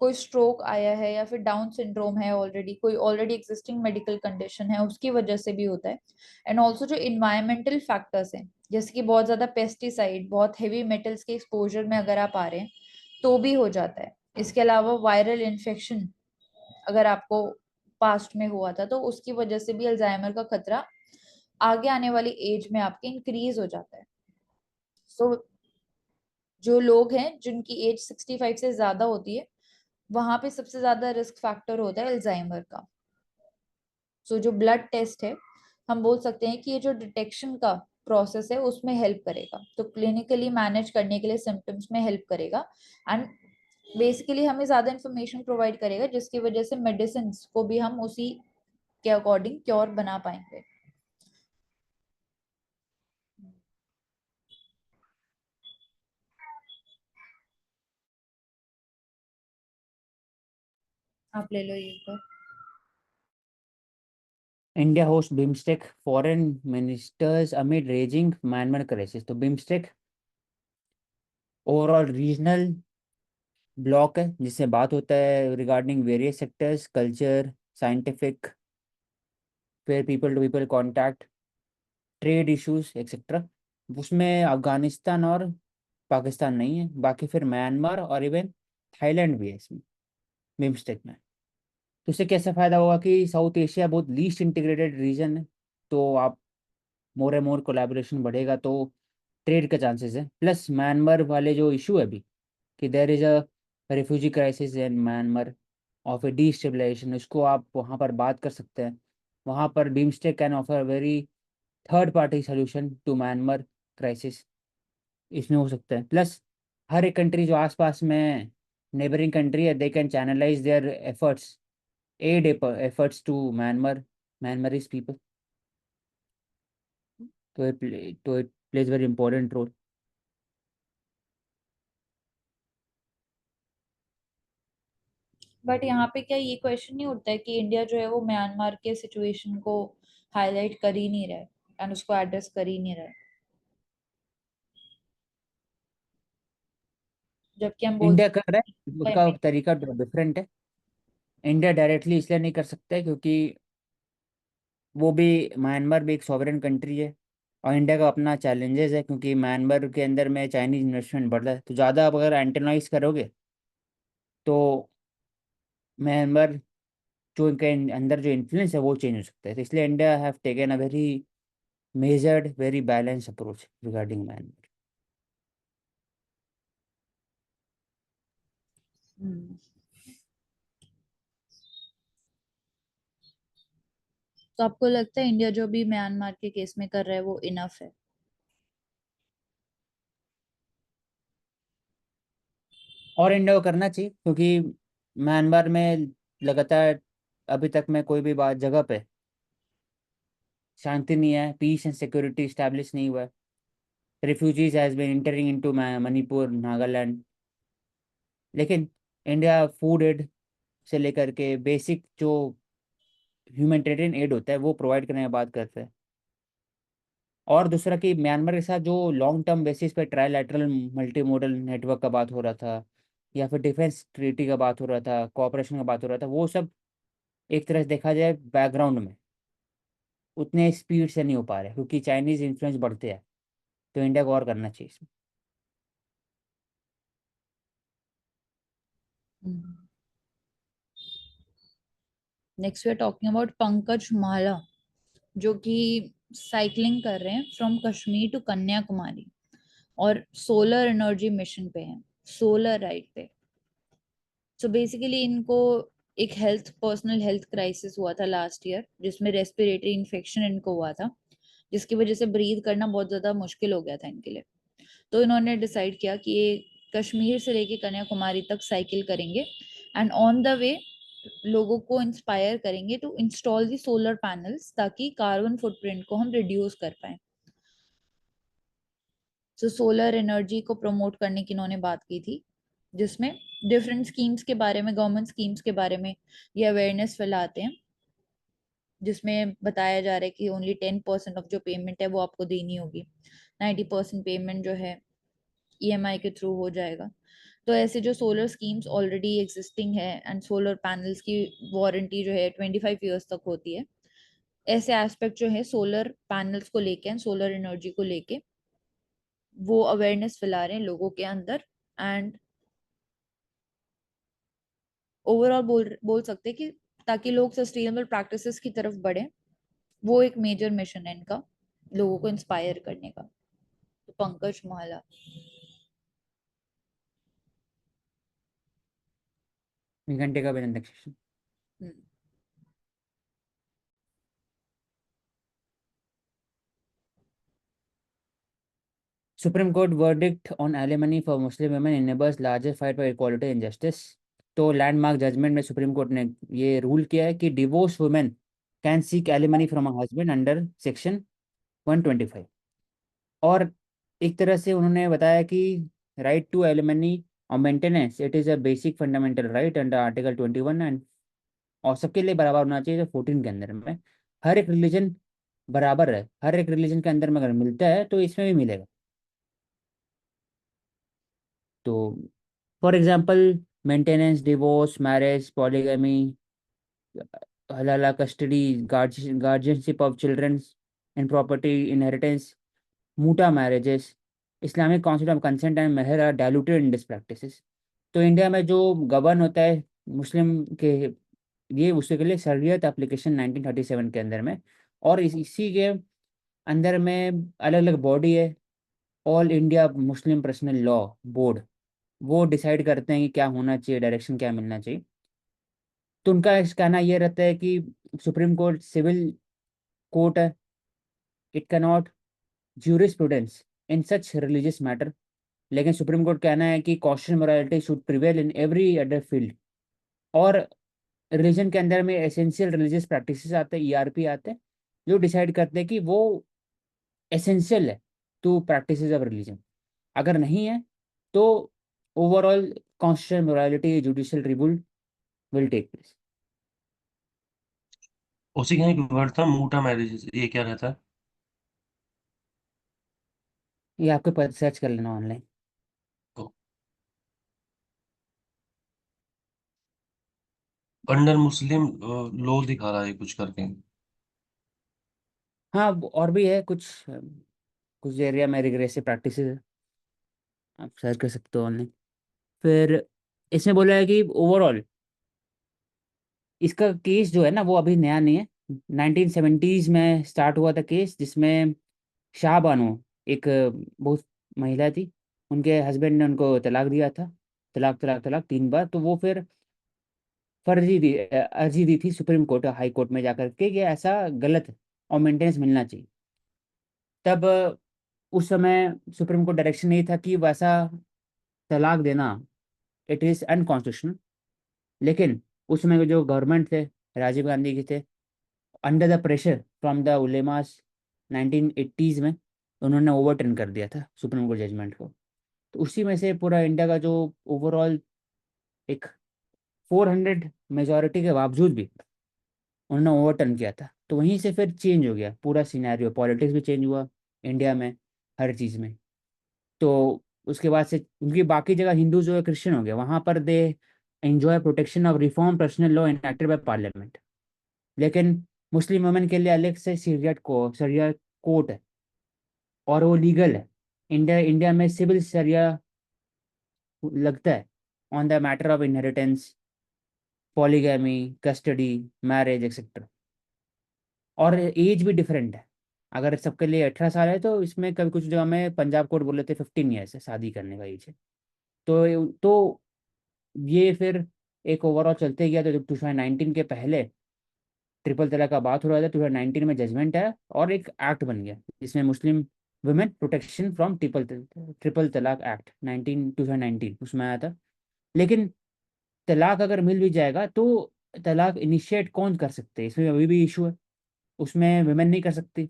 कोई स्ट्रोक आया है या फिर डाउन सिंड्रोम है, ऑलरेडी कोई ऑलरेडी एग्जिस्टिंग मेडिकल कंडीशन है, उसकी वजह से भी होता है। एंड ऑल्सो जो इन्वायरमेंटल फैक्टर्स हैं, जैसे कि बहुत ज्यादा पेस्टिसाइड, बहुत हेवी मेटल्स के एक्सपोजर में अगर आप आ रहे हैं तो भी हो जाता है। इसके अलावा वायरल इन्फेक्शन अगर आपको पास्ट में हुआ था तो उसकी वजह से भी अल्जाइमर का खतरा आगे आने वाली एज में आपके इंक्रीज हो जाता है। सो जो लोग हैं जिनकी एज 65 से ज्यादा होती है वहां पे सबसे ज्यादा रिस्क फैक्टर होता है अल्जाइमर का। सो जो ब्लड टेस्ट है हम बोल सकते हैं कि ये जो डिटेक्शन का प्रोसेस है उसमें हेल्प करेगा, तो क्लिनिकली मैनेज करने के लिए सिम्टम्स में हेल्प करेगा, एंड बेसिकली हमें ज्यादा इंफॉर्मेशन प्रोवाइड करेगा जिसकी वजह से मेडिसिन को भी हम उसी के अकॉर्डिंग क्योर बना पाएंगे। आप ले लो ये पर। India host BIMSTEC foreign ministers amid raging Myanmar crisis. तो बिम्स्टेक ओवरऑल रीजनल ब्लॉक है जिससे बात होता है regarding various sectors, culture, scientific, फिर people to people contact, trade issues etcetera. उसमें अफगानिस्तान और पाकिस्तान नहीं है, बाकी फिर म्यांमार और इवन थाईलैंड भी है इसमें बिम्स्टेक में। तो इससे कैसा फ़ायदा होगा कि साउथ एशिया बहुत लीस्ट इंटीग्रेटेड रीजन है, तो आप मोर एंड मोर कोलैबोरेशन बढ़ेगा तो ट्रेड का चांसेस है। प्लस म्यांमार वाले जो इशू है अभी कि there is a refugee crisis in Myanmar of A destabilisation, उसको आप वहाँ पर बात कर सकते हैं। वहाँ पर BIMSTEC can offer very third party solution to Myanmar crisis, इसमें हो सकता है। प्लस हर एक कंट्री जो आसपास में नेबरिंग कंट्री है, they can channelise their efforts, aid efforts to Myanmarese people. तो it plays very important role. But यहाँ पे क्या ये क्वेश्चन नहीं उठता है कि इंडिया जो है वो म्यांमार के सिचुएशन को हाईलाइट कर ही नहीं रहा है एंड उसको एड्रेस कर ही नहीं रहा है, जबकि हम इंडिया बोलते कर रहा है, उसका हैं। तरीका डिफरेंट है। इंडिया डायरेक्टली इसलिए नहीं कर सकता है क्योंकि वो भी, म्यांमार भी एक सॉवरेन कंट्री है और इंडिया का अपना चैलेंजेस है, क्योंकि म्यांमार के अंदर में चाइनीज इन्वेस्टमेंट बढ़ रहा है, तो ज़्यादा आप अगर एंटेनाइज करोगे तो म्यांमार जो इनके अंदर जो इन्फ्लुएंस है वो चेंज हो सकता है। तो इसलिए India have taken a very measured, very balance approach regarding Myanmar. Hmm. तो आपको लगता है इंडिया जो भी म्यांमार के केस में कर रहा है वो इनफ है? और इंडिया को करना चाहिए, क्योंकि म्यांमार में लगातार अभी तक में कोई भी बात जगह पे शांति नहीं है, पीस एंड सिक्योरिटी स्टैब्लिश नहीं हुआ है। Refugees has been entering into Manipur, Nagaland. लेकिन इंडिया फूड एड से लेकर के बेसिक जो ह्यूमैनिटेरियन एड होता है वो प्रोवाइड करने की बात करते हैं। और दूसरा कि म्यांमार के साथ जो लॉन्ग टर्म बेसिस पे ट्राईलैटरल मल्टी मॉडल नेटवर्क का बात हो रहा था, या फिर डिफेंस ट्रीटी का बात हो रहा था, कोऑपरेशन का बात हो रहा था, वो सब एक तरह से देखा जाए बैकग्राउंड में उतने स्पीड से नहीं हो पा रहे, क्योंकि चाइनीज इन्फ्लुएंस बढ़ते हैं। तो इंडिया को और करना चाहिए इसमें। Next we are talking about Pankaj Mala, जो कि साइकिलिंग कर रहे हैं फ्रॉम कश्मीर टू कन्याकुमारी और सोलर एनर्जी मिशन पे हैं, सोलर राइट पे। सो बेसिकली इनको एक पर्सनल हेल्थ क्राइसिस हुआ था लास्ट ईयर, जिसमें रेस्पिरेटरी इन्फेक्शन इनको हुआ था, जिसकी वजह से ब्रीथ करना बहुत ज्यादा मुश्किल हो गया था इनके लिए। तो इन्होंने डिसाइड किया कि ये कश्मीर से लेके कन्याकुमारी तक साइकिल करेंगे एंड ऑन द वे लोगों को इंस्पायर करेंगे to install the solar panels, ताकि कार्बन फुटप्रिंट को हम रिड्यूस कर पाए। सो सोलर एनर्जी को प्रमोट करने की इन्होंने बात की थी, जिसमें डिफरेंट स्कीम्स के बारे में, गवर्नमेंट स्कीम्स के बारे में ये अवेयरनेस फैलाते हैं, जिसमें बताया जा रहा है कि ओनली 10% ऑफ जो पेमेंट है वो आपको देनी होगी, 90% पेमेंट जो है ईएमआई के थ्रू हो जाएगा। तो ऐसे जो सोलर स्कीम्स ऑलरेडी एग्जिस्टिंग है एंड सोलर पैनल्स की वारंटी जो है 25 ईयर्स तक होती है, ऐसे एस्पेक्ट जो है सोलर पैनल्स को लेके एंड सोलर एनर्जी को लेके वो अवेयरनेस फैला रहे हैं लोगों के अंदर। एंड ओवरऑल बोल सकते हैं कि ताकि लोग सस्टेनेबल प्रैक्टिसेस की तरफ बढ़े, वो एक मेजर मिशन है इनका, लोगों को इंस्पायर करने का। तो पंकज माला। 1 घंटे का वेतन section. Hmm. Supreme court verdict on alimony for Muslim women enables larger fight for equality and justice. तो लैंडमार्क जजमेंट में सुप्रीम कोर्ट ने ये रूल किया है कि divorce women can seek alimony from a husband under section 125। और एक तरह से उन्होंने बताया कि राइट टू एलिमनी और maintenance it is a basic fundamental right under article 21 and, और सबके लिए बराबर होना चाहिए। जो 14 के अंदर में हर एक रिलीजन बराबर है, हर एक रिलीजन के अंदर में अगर मिलता है तो इसमें भी मिलेगा। तो for example maintenance, divorce, marriage, polygamy, halala, custody, guardianship of childrens and property, inheritance, muta marriages, Islamic concept of consent and mehr are diluted in this practices. तो इंडिया में जो गवर्न होता है मुस्लिम के, ये उसके के लिए शरीयत एप्लीकेशन 1937 के अंदर में, और इसी के अंदर में अलग अलग बॉडी है, all India Muslim personal law board, वो डिसाइड करते हैं कि क्या होना चाहिए, डायरेक्शन क्या मिलना चाहिए। तो उनका इस कहना ये रहता है कि सुप्रीम कोर्ट सिविल कोर्ट है, it cannot jurisprudence in such religious matter. लेकिन सुप्रीम कोर्ट कहना है कि caution morality should prevail in every other field. और रिलीजन के अंदर में एसेंशियल रिलीजियस प्रैक्टिसेस आते हैं, ईआरपी आते हैं, जो डिसाइड करते हैं कि वो एसेंशियल है टू प्रैक्टिसेस ऑफ रिलीजन। अगर नहीं है तो overall constitutional morality judicial revolt will take place. उसी का एक वर्ड था मूटा मैरिजेस, ये क्या रहता है? ये आपको सर्च कर लेना ऑनलाइन। अंडर मुस्लिम लॉ दिखा रहा है कुछ करके। हाँ, और भी है कुछ, कुछ एरिया में रिग्रेसिव प्रैक्टिसेस है, आप सर्च कर सकते हो ऑनलाइन। फिर इसमें बोला है कि ओवरऑल इसका केस जो है ना वो अभी नया नहीं है। 1970s में स्टार्ट हुआ था केस, जिसमें शाह बानो, एक बहुत महिला थी, उनके हस्बैंड ने उनको तलाक दिया था। तलाक तलाक तलाक 3 बार। तो वो फिर अर्जी दी थी सुप्रीम कोर्ट हाई कोर्ट में जाकर के कि ऐसा गलत है और मेंटेनेंस मिलना चाहिए। तब उस समय सुप्रीम कोर्ट डायरेक्शन यही था कि वैसा तलाक देना इट इज़ अनकॉन्स्टिट्यूशनल। लेकिन उस समय के जो गवर्नमेंट थे, राजीव गांधी के थे, under the pressure from the ulemas 1980s में उन्होंने ओवरटर्न कर दिया था सुप्रीम कोर्ट जजमेंट को। तो उसी में से पूरा इंडिया का जो ओवरऑल एक 400 मेजोरिटी के बावजूद भी उन्होंने ओवरटर्न किया था। तो वहीं से फिर चेंज हो गया पूरा सिनेरियो, पॉलिटिक्स भी चेंज हुआ इंडिया में, हर चीज़ में। तो उसके बाद से उनकी बाकी जगह हिंदू जो है क्रिश्चियन हो गया, वहाँ पर they enjoy protection of reform personal law enacted by parliament. लेकिन मुस्लिम वुमेन के लिए अलग से शरिया कोर्ट है और वो लीगल है। इंडिया इंडिया में सिविल शरिया लगता है on the matter of inheritance, polygamy, custody, marriage etcetera. और एज भी डिफरेंट है। अगर सबके लिए 18 साल है तो इसमें कभी कुछ जगह में पंजाब कोर्ट बोल रहे थे 15 ईयर्स है शादी करने का एज है। तो ये फिर एक ओवरऑल चलते गया। तो 2019 के पहले ट्रिपल तलाक का बात हो रहा था, 2019 में जजमेंट है और एक एक्ट बन गया जिसमें Muslim women protection from triple तलाक एक्ट 2019 उसमें आया था। लेकिन तलाक अगर मिल भी जाएगा तो तलाक इनिशिएट कौन कर सकते हैं, इसमें अभी भी इशू है। उसमें वुमेन नहीं कर सकती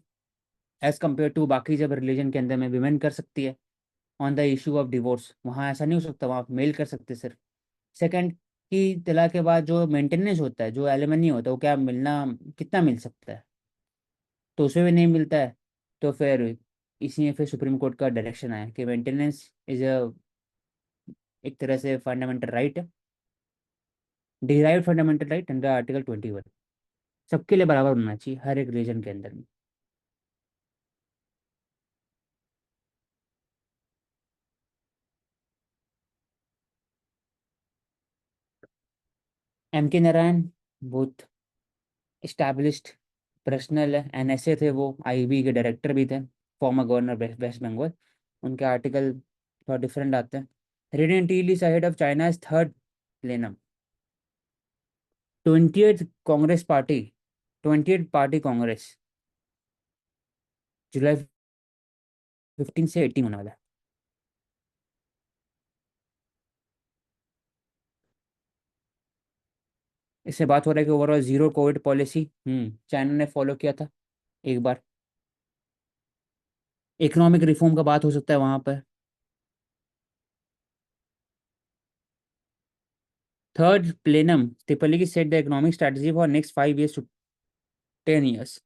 एज कम्पेयर टू बाकी जब रिलीजन के अंदर में विमेन कर सकती है। On the issue of divorce वहाँ ऐसा नहीं हो सकता, वहाँ मेल कर सकते सिर्फ। सेकंड कि तलाक के बाद जो मेंटेनेंस होता है, जो एलिमनी होता है, वो क्या मिलना, कितना मिल सकता है, तो उसमें भी नहीं मिलता है। तो फिर इसी में फिर सुप्रीम कोर्ट का डायरेक्शन आया कि मेंटेनेंस इज अ एक तरह से फंडामेंटल राइट है, derived fundamental right under article 21। सबके लिए बराबर होना चाहिए हर एक रीजन के अंदर में। M.K. नारायण बहुत इस्टेब्लिश्ड पर्सनल है, NSA थे वो, IB के डायरेक्टर भी थे, फॉर्मर गवर्नर वेस्ट बंगाल। उनके आर्टिकल थोड़ा डिफरेंट आते हैं। Radiant teal is ahead of China's third plenum. 20th congress party, 20th party congress जुलाई 15 से 18 होने वाला है। इससे बात हो रहा है कि overall zero Covid policy China ने फॉलो किया था एक बार। इकोनॉमिक रिफॉर्म का बात हो सकता है वहां पर। Third plenum typically set the economic strategy for next 5 years to 10 years।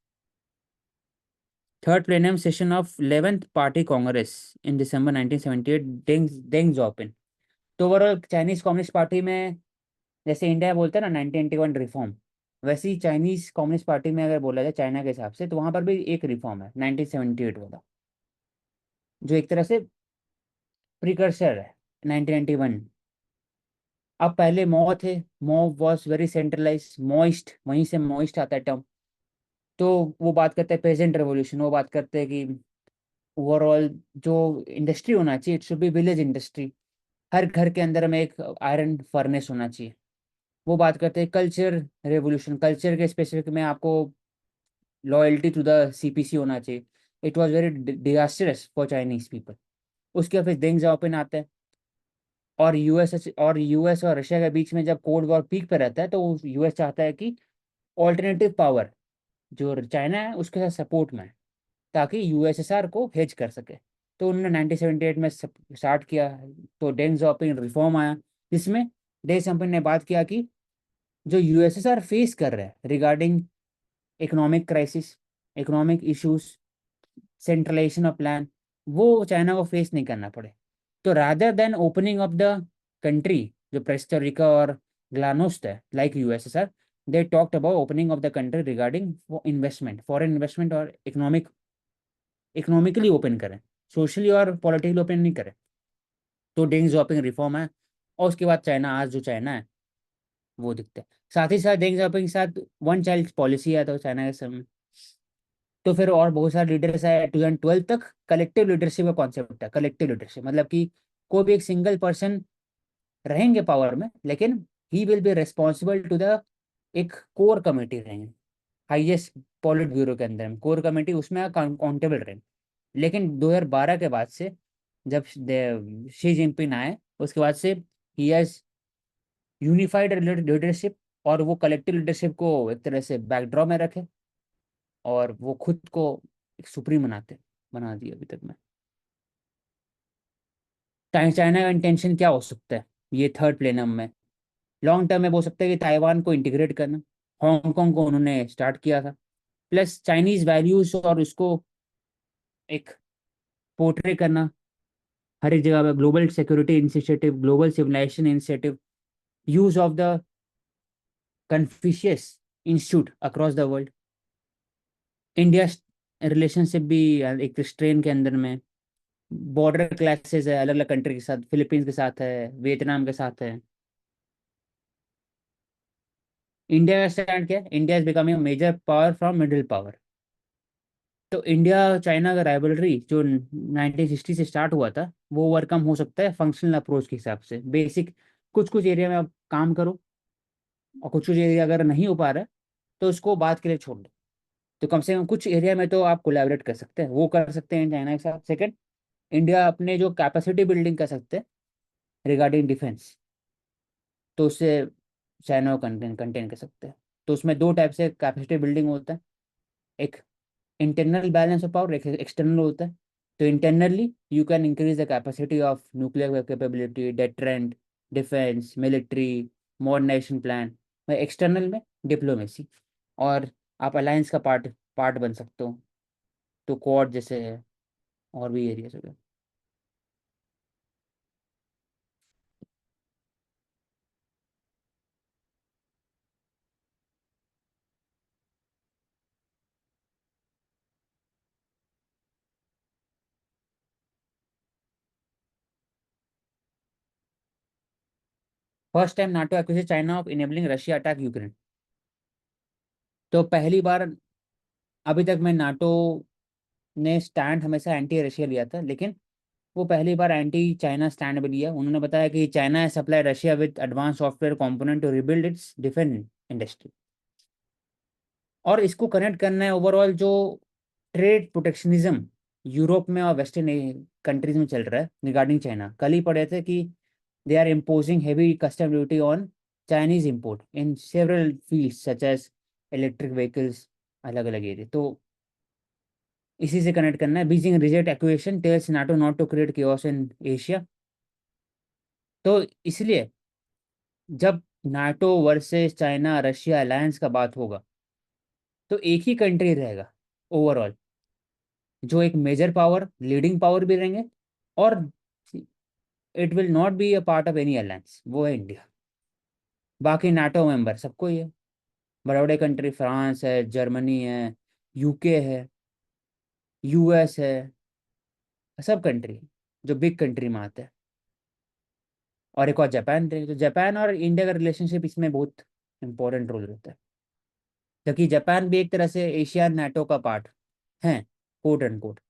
Third plenum session of 11th party congress in December 1978 Deng Xiaoping. तो ओवरऑल चाइनीज कम्युनिस्ट पार्टी में जैसे इंडिया बोलते हैं ना 1991 रिफॉर्म, वैसे ही चाइनीज कम्युनिस्ट पार्टी में अगर बोला जाए चाइना के हिसाब से तो वहां पर भी एक रिफॉर्म है 1978 वाला, जो एक तरह से प्रिकर्सर है 1991। अब पहले मॉ थे, मॉ वॉज वेरी सेंट्रलाइज, मॉइस्ट, वहीं से मॉइस्ट आता है टर्म। तो वो बात करते हैं पेजेंट रेवोल्यूशन, वो बात करते हैं कि ओवरऑल जो इंडस्ट्री होना चाहिए it should be village industry, हर घर के अंदर में एक आयरन फर्नेस होना चाहिए। वो बात करते हैं कल्चर रेवोल्यूशन, कल्चर के स्पेसिफिक में आपको लॉयल्टी टू द CPC होना चाहिए। It was very disastrous for Chinese people. उसके बाद फिर देंग जाओपिन आता है। और यूएस और रशिया के बीच में जब कोल्ड वॉर पीक पे रहता है तो US चाहता है कि ऑल्टरनेटिव पावर जो चाइना है उसके साथ सपोर्ट में है, ताकि USSR को हेज कर सके। तो उन्होंने 1978 में स्टार्ट किया। तो डेंग जाओपिंग रिफॉर्म आया जिसमें डेंग जाओपिंग ने बात किया कि जो USSR फेस कर रहा है regarding economic crisis, economic issues, centralisation of plan, वो चाइना को फेस नहीं करना पड़े। तो rather than opening of the country, जो प्रेस्टोरिका और ग्लानोस्ट है like USSR, they talked about opening of the country regarding investment, foreign investment और इकोनॉमिकली ओपन करें, सोशली और पॉलिटिकली ओपन नहीं करें। तो डेंग जाओपिंग रिफॉर्म है। और उसके बाद चाइना, आज जो चाइना है वो दिखता है। साथ ही साथ डेंग जाओपिंग के साथ वन चाइल्ड पॉलिसी है तो चाइना के समय। तो फिर और बहुत सारे लीडर्स आए 2012 तक। कलेक्टिव लीडरशिप का कॉन्सेप्ट है, कलेक्टिव लीडरशिप मतलब कि कोई भी एक सिंगल पर्सन रहेंगे पावर में, लेकिन he will be responsible to the, एक कोर कमेटी रहेंगे हाईएस्ट पॉलिट ब्यूरो के अंदर में, कोर कमेटी उसमें अकाउंटेबल रहेंगे। लेकिन 2012 के बाद से, जब शी जिनपिंग आए, उसके बाद से ही हैज यूनिफाइड लीडरशिप, और वो कलेक्टिव लीडरशिप को एक तरह से बैकड्रॉ में रखे, और वो खुद को एक सुप्रीम बना दिया अभी तक में। चाइना का इंटेंशन क्या हो सकता है ये थर्ड प्लेनम में? लॉन्ग टर्म में हो सकता है कि ताइवान को इंटीग्रेट करना, हांगकांग को उन्होंने स्टार्ट किया था, प्लस चाइनीज वैल्यूज और उसको एक पोर्ट्रे करना हर एक जगह पे, global security initiative, global civilisation initiative, use of the Confucius institute across the world, India relationship भी एक स्ट्रेन के अंदर में, बॉर्डर क्लैशेस है अलग अलग कंट्री के साथ, फिलीपींस के साथ है, वियतनाम के साथ है। इंडिया का स्टैंड क्या है? India is becoming major power from middle power. तो इंडिया चाइना का राइवलरी जो 1960 से स्टार्ट हुआ था, वो ओवरकम हो सकता है फंक्शनल अप्रोच के हिसाब से। बेसिक कुछ कुछ एरिया में आप काम करो, और कुछ कुछ एरिया अगर नहीं हो पा रहा है तो उसको बात के लिए छोड़ दो। तो कम से कम कुछ एरिया में तो आप कोलैबोरेट कर सकते हैं, वो कर सकते हैं चाइना के साथ। सेकंड, इंडिया अपने जो कैपेसिटी बिल्डिंग कर सकते हैं रिगार्डिंग डिफेंस, तो उससे चाइना को कंटेन कंटेन कर सकते हैं। तो उसमें दो टाइप से कैपेसिटी बिल्डिंग होता है, एक इंटरनल बैलेंस ऑफ पावर, एक एक्सटर्नल होता है। तो internally you can increase the capacity of nuclear capability, deterrent, defence, military, modernisation plan. External में डिप्लोमेसी, और आप अलायंस का पार्ट पार्ट बन सकते हो, तो क्वाड जैसे है, और भी एरियाज हो गए। First time NATO accuse China of enabling Russia attack Ukraine. तो पहली बार, अभी तक में नाटो ने स्टैंड हमेशा एंटी रशिया लिया था, लेकिन वो पहली बार एंटी चाइना स्टैंड भी लिया। उन्होंने बताया कि चाइना है supply Russia with advance software component to rebuild its defence industry. और इसको कनेक्ट करना है ओवरऑल जो ट्रेड प्रोटेक्शनिज्म यूरोप में और वेस्टर्न कंट्रीज में चल रहा है रिगार्डिंग चाइना। कल ही पढ़े थे कि they are imposing heavy custom duty on Chinese import in several fields such as electric vehicles, अलग अलग एरिया। तो इसी से कनेक्ट करना है। Beijing reject accusation tells NATO not to create chaos in Asia. तो इसलिए जब NATO versus China Russia alliance का बात होगा, तो एक ही कंट्री रहेगा ओवरऑल जो एक मेजर पावर, लीडिंग पावर भी रहेंगे, और it will not be a part of any alliance, वो है इंडिया। बाकी नाटो मेंबर सबको ही है, बड़े बड़े कंट्री, फ्रांस है, जर्मनी है, यूके है, यूएस है, सब कंट्री जो बिग कंट्री में आते हैं। और एक और जापान थे, तो जापान और इंडिया का रिलेशनशिप इसमें बहुत इंपॉर्टेंट रोल रहता है, क्योंकि जापान भी एक तरह से एशियान नाटो का पार्ट है, quote and quote.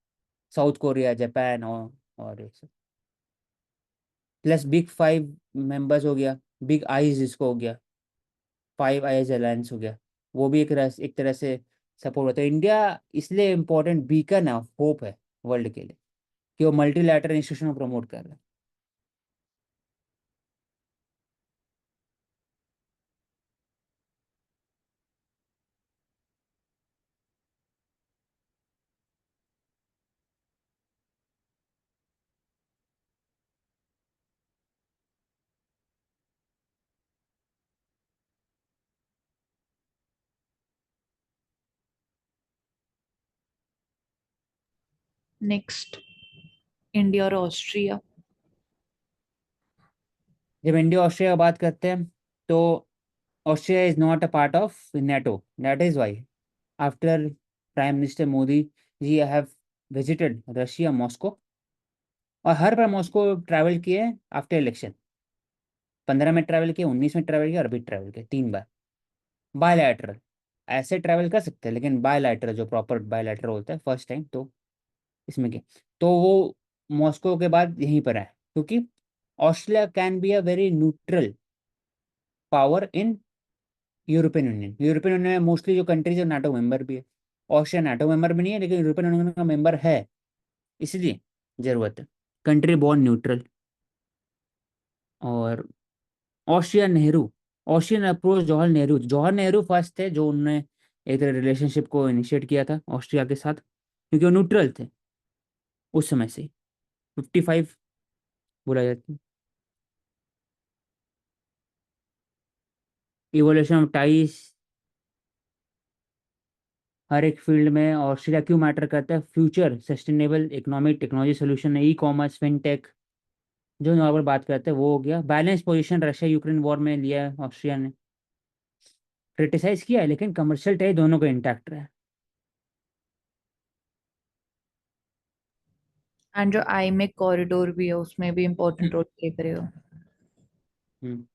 South Korea, Japan, और ये सब, प्लस बिग फाइव मेंबर्स हो गया, बिग आईज जिसको हो गया, फाइव आईज अलायंस हो गया, वो भी एक तरह से सपोर्ट होता है। इंडिया इसलिए इम्पोर्टेंट बीकन ऑफ होप है वर्ल्ड के लिए, कि वो मल्टीलैटरल इंस्टीट्यूशन को प्रमोट कर रहा है। नेक्स्ट, इंडिया और ऑस्ट्रिया। जब इंडिया ऑस्ट्रिया की बात करते हैं, तो Austria is not a part of NATO. That is why after prime minister Modi ji have visited Russia, Moscow, और हर बार मॉस्को ट्रैवल किए आफ्टर इलेक्शन। 15 में ट्रैवल किया, 19 में ट्रैवल किया, और अभी ट्रैवल किया 3 बार। बायलैटरल ऐसे ट्रैवल कर सकते हैं, लेकिन बायलैटरल जो प्रॉपर बायलैटरल होता है फर्स्ट टाइम, तो इसमें क्या, तो वो मॉस्को के बाद यहीं पर है, क्योंकि Australia can be a very neutral power in European union में मोस्टली जो कंट्रीज है नाटो मेंबर भी है। ऑस्ट्रिया नाटो मेंबर भी नहीं है लेकिन यूरोपियन यूनियन का मेंबर है, इसलिए जरूरत है कंट्री बॉर्न न्यूट्रल। और Austria Nehru, Austrian approach Jawahar Nehru first थे जो उनने एक तरह रिलेशनशिप को इनिशिएट किया था ऑस्ट्रिया के साथ, क्योंकि वो न्यूट्रल थे उस समय से। 55 बोला जाता है। इवोल्यूशन ऑफ टाइस, हर एक फील्ड में ऑस्ट्रेलिया क्यों मैटर करता है, future sustainable economic technology solution है, ई कॉमर्स फिनटेक जो नॉर्मल बात करते हैं वो हो गया। Balance position Russia Ukraine war में लिया है ऑस्ट्रिया ने, क्रिटिसाइज किया है लेकिन कमर्शियल टाई दोनों का इंटैक्ट रहा है। एंड जो आईमेक कॉरिडोर भी है उसमें भी इम्पोर्टेंट रोल प्ले करेगा। हम्म,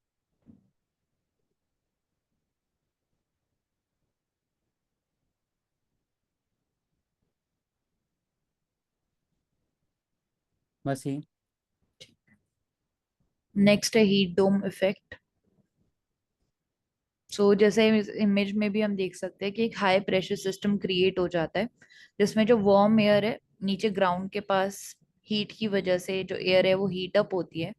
बस ये। नेक्स्ट है हीट डोम इफेक्ट। सो जैसे इस इमेज में भी हम देख सकते हैं कि एक हाई प्रेशर सिस्टम क्रिएट हो जाता है जिसमें जो वार्म एयर है नीचे ग्राउंड के पास हीट की वजह से जो एयर है वो हीट अप होती है,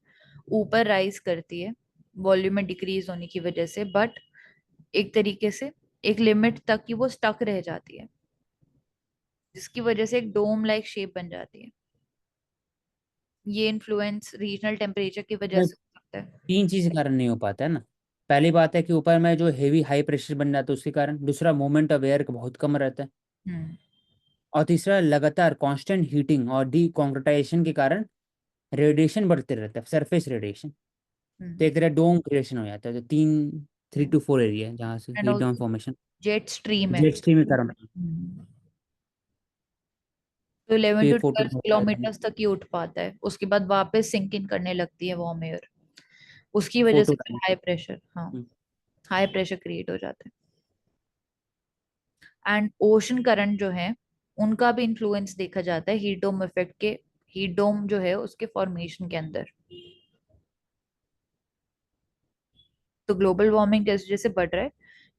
ऊपर राइज करती है वॉल्यूम में डिक्रीज होने की वजह से, बट एक तरीके से एक लिमिट तक की वो स्टक रह जाती है जिसकी वजह से एक डोम लाइक शेप बन जाती है। ये इन्फ्लुएंस रीजनल टेम्परेचर की वजह मैं से हो सकता है। तीन चीज के कारण नहीं हो पाता है ना। पहली बात है कि ऊपर में जो हेवी हाई प्रेशर बन जाता है उसके कारण, दूसरा मूवमेंट ऑफ एयर का बहुत कम रहता है, हम्म। और तीसरा लगातार कांस्टेंट हीटिंग और डी कॉन्क्रीटाइजेशन के कारण रेडिएशन बढ़ते रहता है, सरफेस रेडिएशन। तो हम्म। एक तरह डोम क्रिएशन हो जाता है, तो 3 to 4 एरिया है जहाँ से and heat dome also formation jet stream है। जेट स्ट्रीम के कारण। तो 11 पे टू फोटो 12 किलोमीटर तक ही उठ पाता है, उसके बाद वापस सिंक इन करने लगती है वार्म एयर, उसकी वजह फोटो से फिर हाई प्रेशर, हाँ, हाई प्रेशर क्रिएट हो जाता है। एंड ओशन करंट जो है उनका भी इन्फ्लुएंस देखा जाता है हीट डोम इफेक्ट के, हीट डोम जो है उसके फॉर्मेशन के अंदर। तो ग्लोबल वार्मिंग जैसे जैसे बढ़ रहा है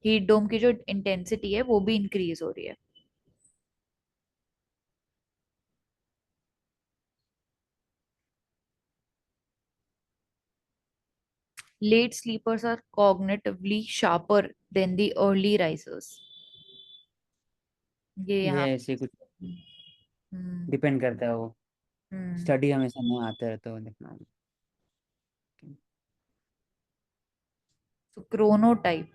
हीट डोम की जो इंटेंसिटी है वो भी इंक्रीज हो रही है। Late sleepers are cognitively sharper than the early risers, ये ये यहाँ। ऐसे कुछ हम्म। डिपेंड करता है वो, हम्म। स्टडी हमेशा नहीं आता रहता वो देखना। So chronotype,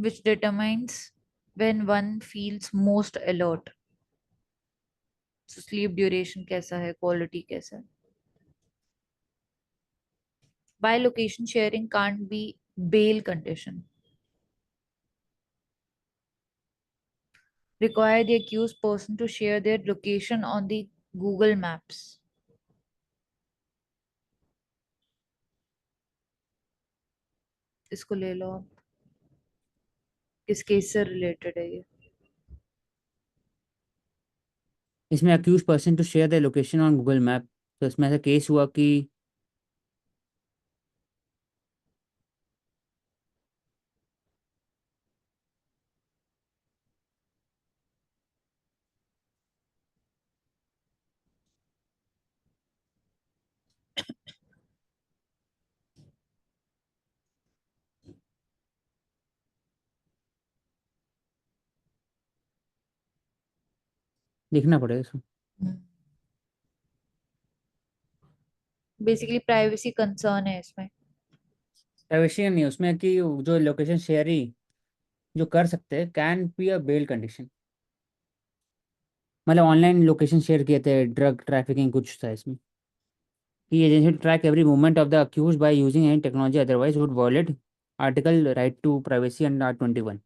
which determines when one feels most alert. So sleep duration कैसा है, quality कैसा है. By location sharing can't be bail condition. Require the accused person to share their location on the Google Maps. इसको ले लो आप, किस case से related है ये? इसमें accused person to share the location on Google map, तो इसमें ऐसा केस हुआ कि देखना पड़ेगा इसको। बेसिकली प्राइवेसी कंसर्न है इसमें। प्राइवेसी नहीं है उसमें कि जो लोकेशन शेयरिंग जो कर सकते हैं can be a bail condition. मतलब ऑनलाइन लोकेशन शेयर किए थे, ड्रग ट्रैफिकिंग कुछ था इसमें, कि agency track every movement of the accused by using any technology otherwise would violate article right to privacy under R21।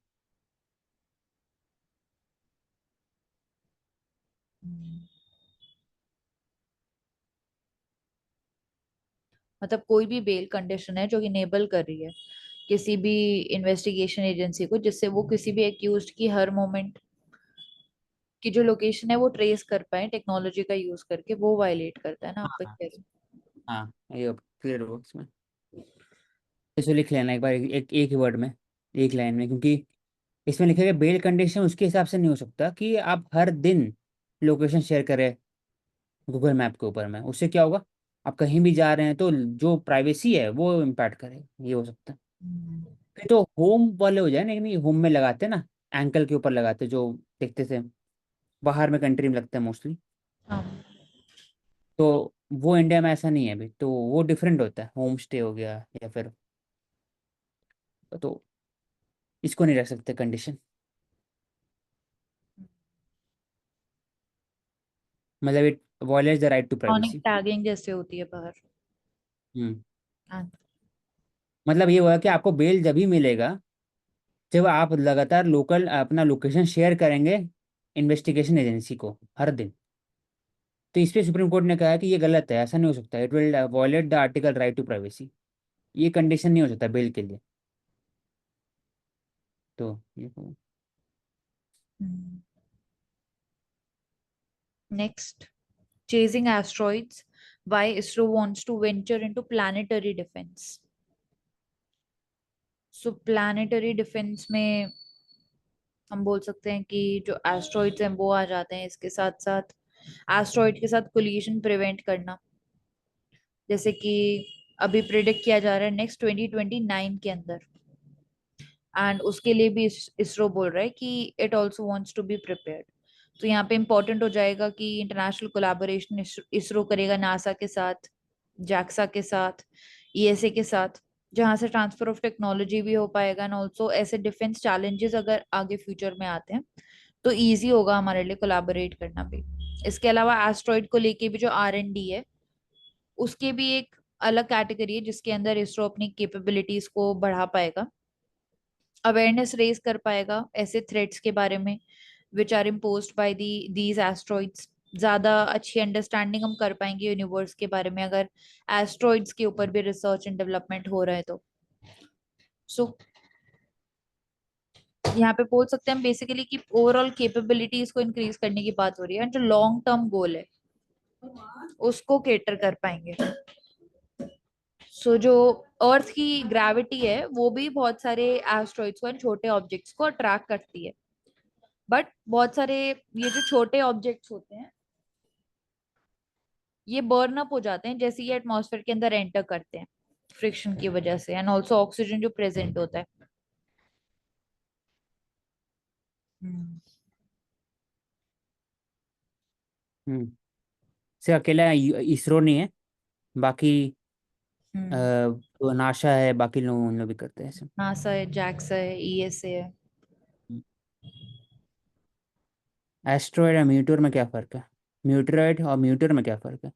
मतलब कोई भी बेल कंडीशन है जो इनेबल कर रही है किसी भी इन्वेस्टिगेशन एजेंसी को, जिससे वो किसी भी एक्यूज की हर मोमेंट की जो लोकेशन है वो ट्रेस कर पाए टेक्नोलॉजी का यूज करके, वो वायलेट करता है ना, आपका कह रहे हाँ, ये क्लियर हो इसमें। इसको लिख लेना एक बार, एक ही वर्ड में, एक लाइन में, क्योंकि इसमें लिखेगा बेल कंडीशन उसके हिसाब से नहीं हो सकता कि आप हर दिन लोकेशन शेयर करें गूगल मैप के ऊपर में। उससे क्या होगा, आप कहीं भी जा रहे हैं तो जो प्राइवेसी है वो इम्पैक्ट करे, ये हो सकता है। हम्म, फिर तो होम वाले हो जाए ना, नहीं होम में लगाते हैं ना, एंकल के ऊपर लगाते हैं, जो देखते थे बाहर में कंट्री में लगता है मोस्टली। हाँ। तो वो इंडिया में ऐसा नहीं है अभी, तो वो डिफरेंट होता है, होम स्टे हो गया या फिर, तो इसको नहीं रख सकते कंडीशन। मतलब it violates the right to chronic privacy. Tagging जैसे होती है बाहर। हम्म। हाँ। मतलब ये हुआ कि आपको बेल जब ही मिलेगा जब आप लगातार लोकल अपना लोकेशन शेयर करेंगे इन्वेस्टिगेशन एजेंसी को हर दिन। तो इस पे सुप्रीम कोर्ट ने कहा है कि ये गलत है, ऐसा नहीं हो सकता, it will violate the article right to privacy. ये कंडीशन नहीं हो सकता बेल के लिए। तो ये next, chasing asteroids, why ISRO wants to venture into planetary defense. So planetary defence में हम बोल सकते हैं कि जो एस्ट्रॉइड्स हैं वो आ जाते हैं, इसके साथ साथ एस्ट्रॉइड के साथ कोलिजन प्रिवेंट करना, जैसे कि अभी प्रिडिक्ट किया जा रहा है नेक्स्ट 2029 के अंदर। एंड उसके लिए भी इसरो बोल रहा है कि it also wants to be prepared. तो यहाँ पे इम्पोर्टेंट हो जाएगा कि इंटरनेशनल कोलैबोरेशन इसरो करेगा नासा के साथ, जैक्सा के साथ, ईएसए के साथ, जहाँ से ट्रांसफर ऑफ टेक्नोलॉजी भी हो पाएगा। एंड ऑल्सो ऐसे डिफेंस चैलेंजेस अगर आगे फ्यूचर में आते हैं तो इजी होगा हमारे लिए कोलैबोरेट करना भी। इसके अलावा एस्ट्रॉइड को लेके भी जो R&D है उसके भी एक अलग कैटेगरी है जिसके अंदर इसरो अपनी कैपेबिलिटीज को बढ़ा पाएगा, अवेयरनेस रेज कर पाएगा ऐसे थ्रेट्स के बारे में which are imposed by these asteroids. ज्यादा अच्छी अंडरस्टैंडिंग हम कर पाएंगे यूनिवर्स के बारे में अगर एस्ट्रॉइड्स के ऊपर भी रिसर्च एंड डेवलपमेंट हो रहा है तो। सो यहाँ पे बोल सकते हैं हम बेसिकली कि ओवरऑल कैपेबिलिटीज को इंक्रीज करने की बात हो रही है, जो लॉन्ग टर्म गोल है उसको केटर कर पाएंगे। जो अर्थ की ग्रेविटी है वो भी बहुत सारे एस्ट्रॉइड्स को, छोटे ऑब्जेक्ट्स को अट्रैक्ट करती है, बट बहुत सारे ये जो छोटे ऑब्जेक्ट्स होते हैं ये बर्न अप हो जाते हैं जैसे ये एटमॉस्फेयर के अंदर एंटर करते हैं फ्रिक्शन की वजह से, एंड ऑल्सो ऑक्सीजन जो प्रेजेंट होता है। हम्म। हम्म। से अकेला इसरो नहीं है, बाकी हम्म। तो नासा है, बाकी लोग उन लोग भी करते हैं ऐसे। नासा है, जैक्सा है, ईएसए है। एस्ट्रॉयड और म्यूटर में क्या फ़र्क है? म्यूटरॉयड और म्यूटर में क्या फ़र्क है?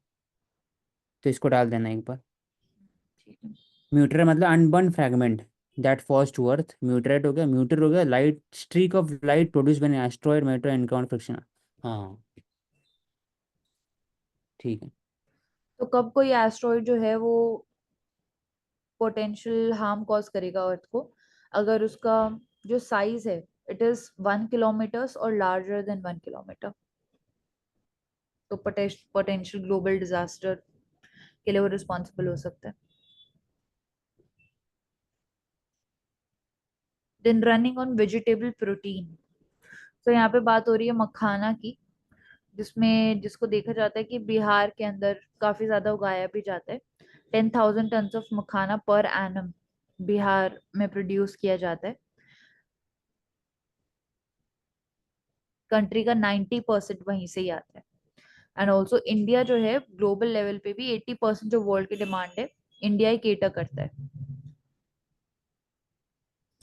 तो इसको डाल देना एक बार। ठीक है। म्यूटर मतलब unburn fragment that falls to earth. Meteorite हो गया, म्यूटर हो गया light streak of light produce by asteroid meteor encounter friction. हाँ, ठीक है। तो कब कोई एस्ट्रॉइड जो है वो पोटेंशियल हार्म कॉज करेगा अर्थ को, अगर उसका जो साइज है इट इज 1 किलोमीटर और लार्जर देन 1 किलोमीटर, तो पोटेंशियल ग्लोबल डिजास्टर के लिए वो रिस्पॉन्सिबल हो सकता है। Then running on vegetable protein, तो यहाँ पे बात हो रही है मखाना की, जिसको देखा जाता है कि बिहार के अंदर काफी ज्यादा उगाया भी जाता है। 10,000 ton of makhana per annum Bihar में प्रोड्यूस किया जाता है। कंट्री का 90% वहीं से ही आता है। एंड ऑल्सो इंडिया जो है ग्लोबल लेवल पे भी 80% जो वर्ल्ड की डिमांड है इंडिया ही केटर करता है।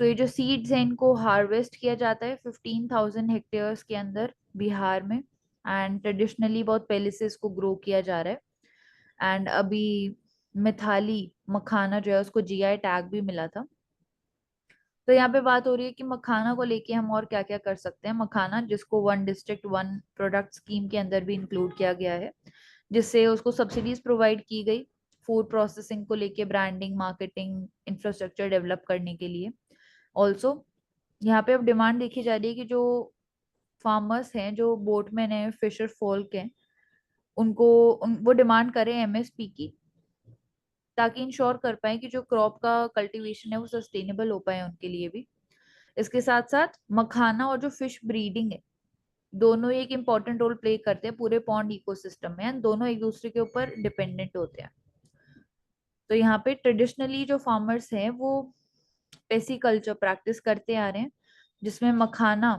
तो ये जो सीड्स हैं इनको हार्वेस्ट किया जाता है 15,000 हेक्टेयर्स के अंदर बिहार में। एंड ट्रेडिशनली बहुत पहले से इसको ग्रो किया जा रहा है। एंड अभी मिथाली मखाना जो है उसको जीआई टैग भी मिला था। तो यहाँ पे बात हो रही है कि मखाना को लेके हम और क्या क्या कर सकते हैं। मखाना जिसको one district one product scheme के अंदर भी इंक्लूड किया गया है, जिससे उसको सब्सिडीज प्रोवाइड की गई फूड प्रोसेसिंग को लेके, ब्रांडिंग, मार्केटिंग, इंफ्रास्ट्रक्चर डेवलप करने के लिए। ऑल्सो यहाँ पे अब डिमांड देखी जा रही है कि जो फार्मर्स हैं, जो बोटमैन हैं, फिशर फोल्क हैं, वो डिमांड करें एमएसपी की, ताकि इंश्योर कर पाए कि जो क्रॉप का कल्टीवेशन है वो सस्टेनेबल हो पाए उनके लिए भी। इसके साथ साथ मखाना और जो फिश ब्रीडिंग है, दोनों एक इम्पॉर्टेंट रोल प्ले करते हैं पूरे पॉन्ड इकोसिस्टम में, एंड दोनों एक दूसरे के ऊपर डिपेंडेंट होते हैं। तो यहाँ पे ट्रेडिशनली जो फार्मर्स हैं वो पेसिकल्चर प्रैक्टिस करते आ रहे हैं, जिसमें मखाना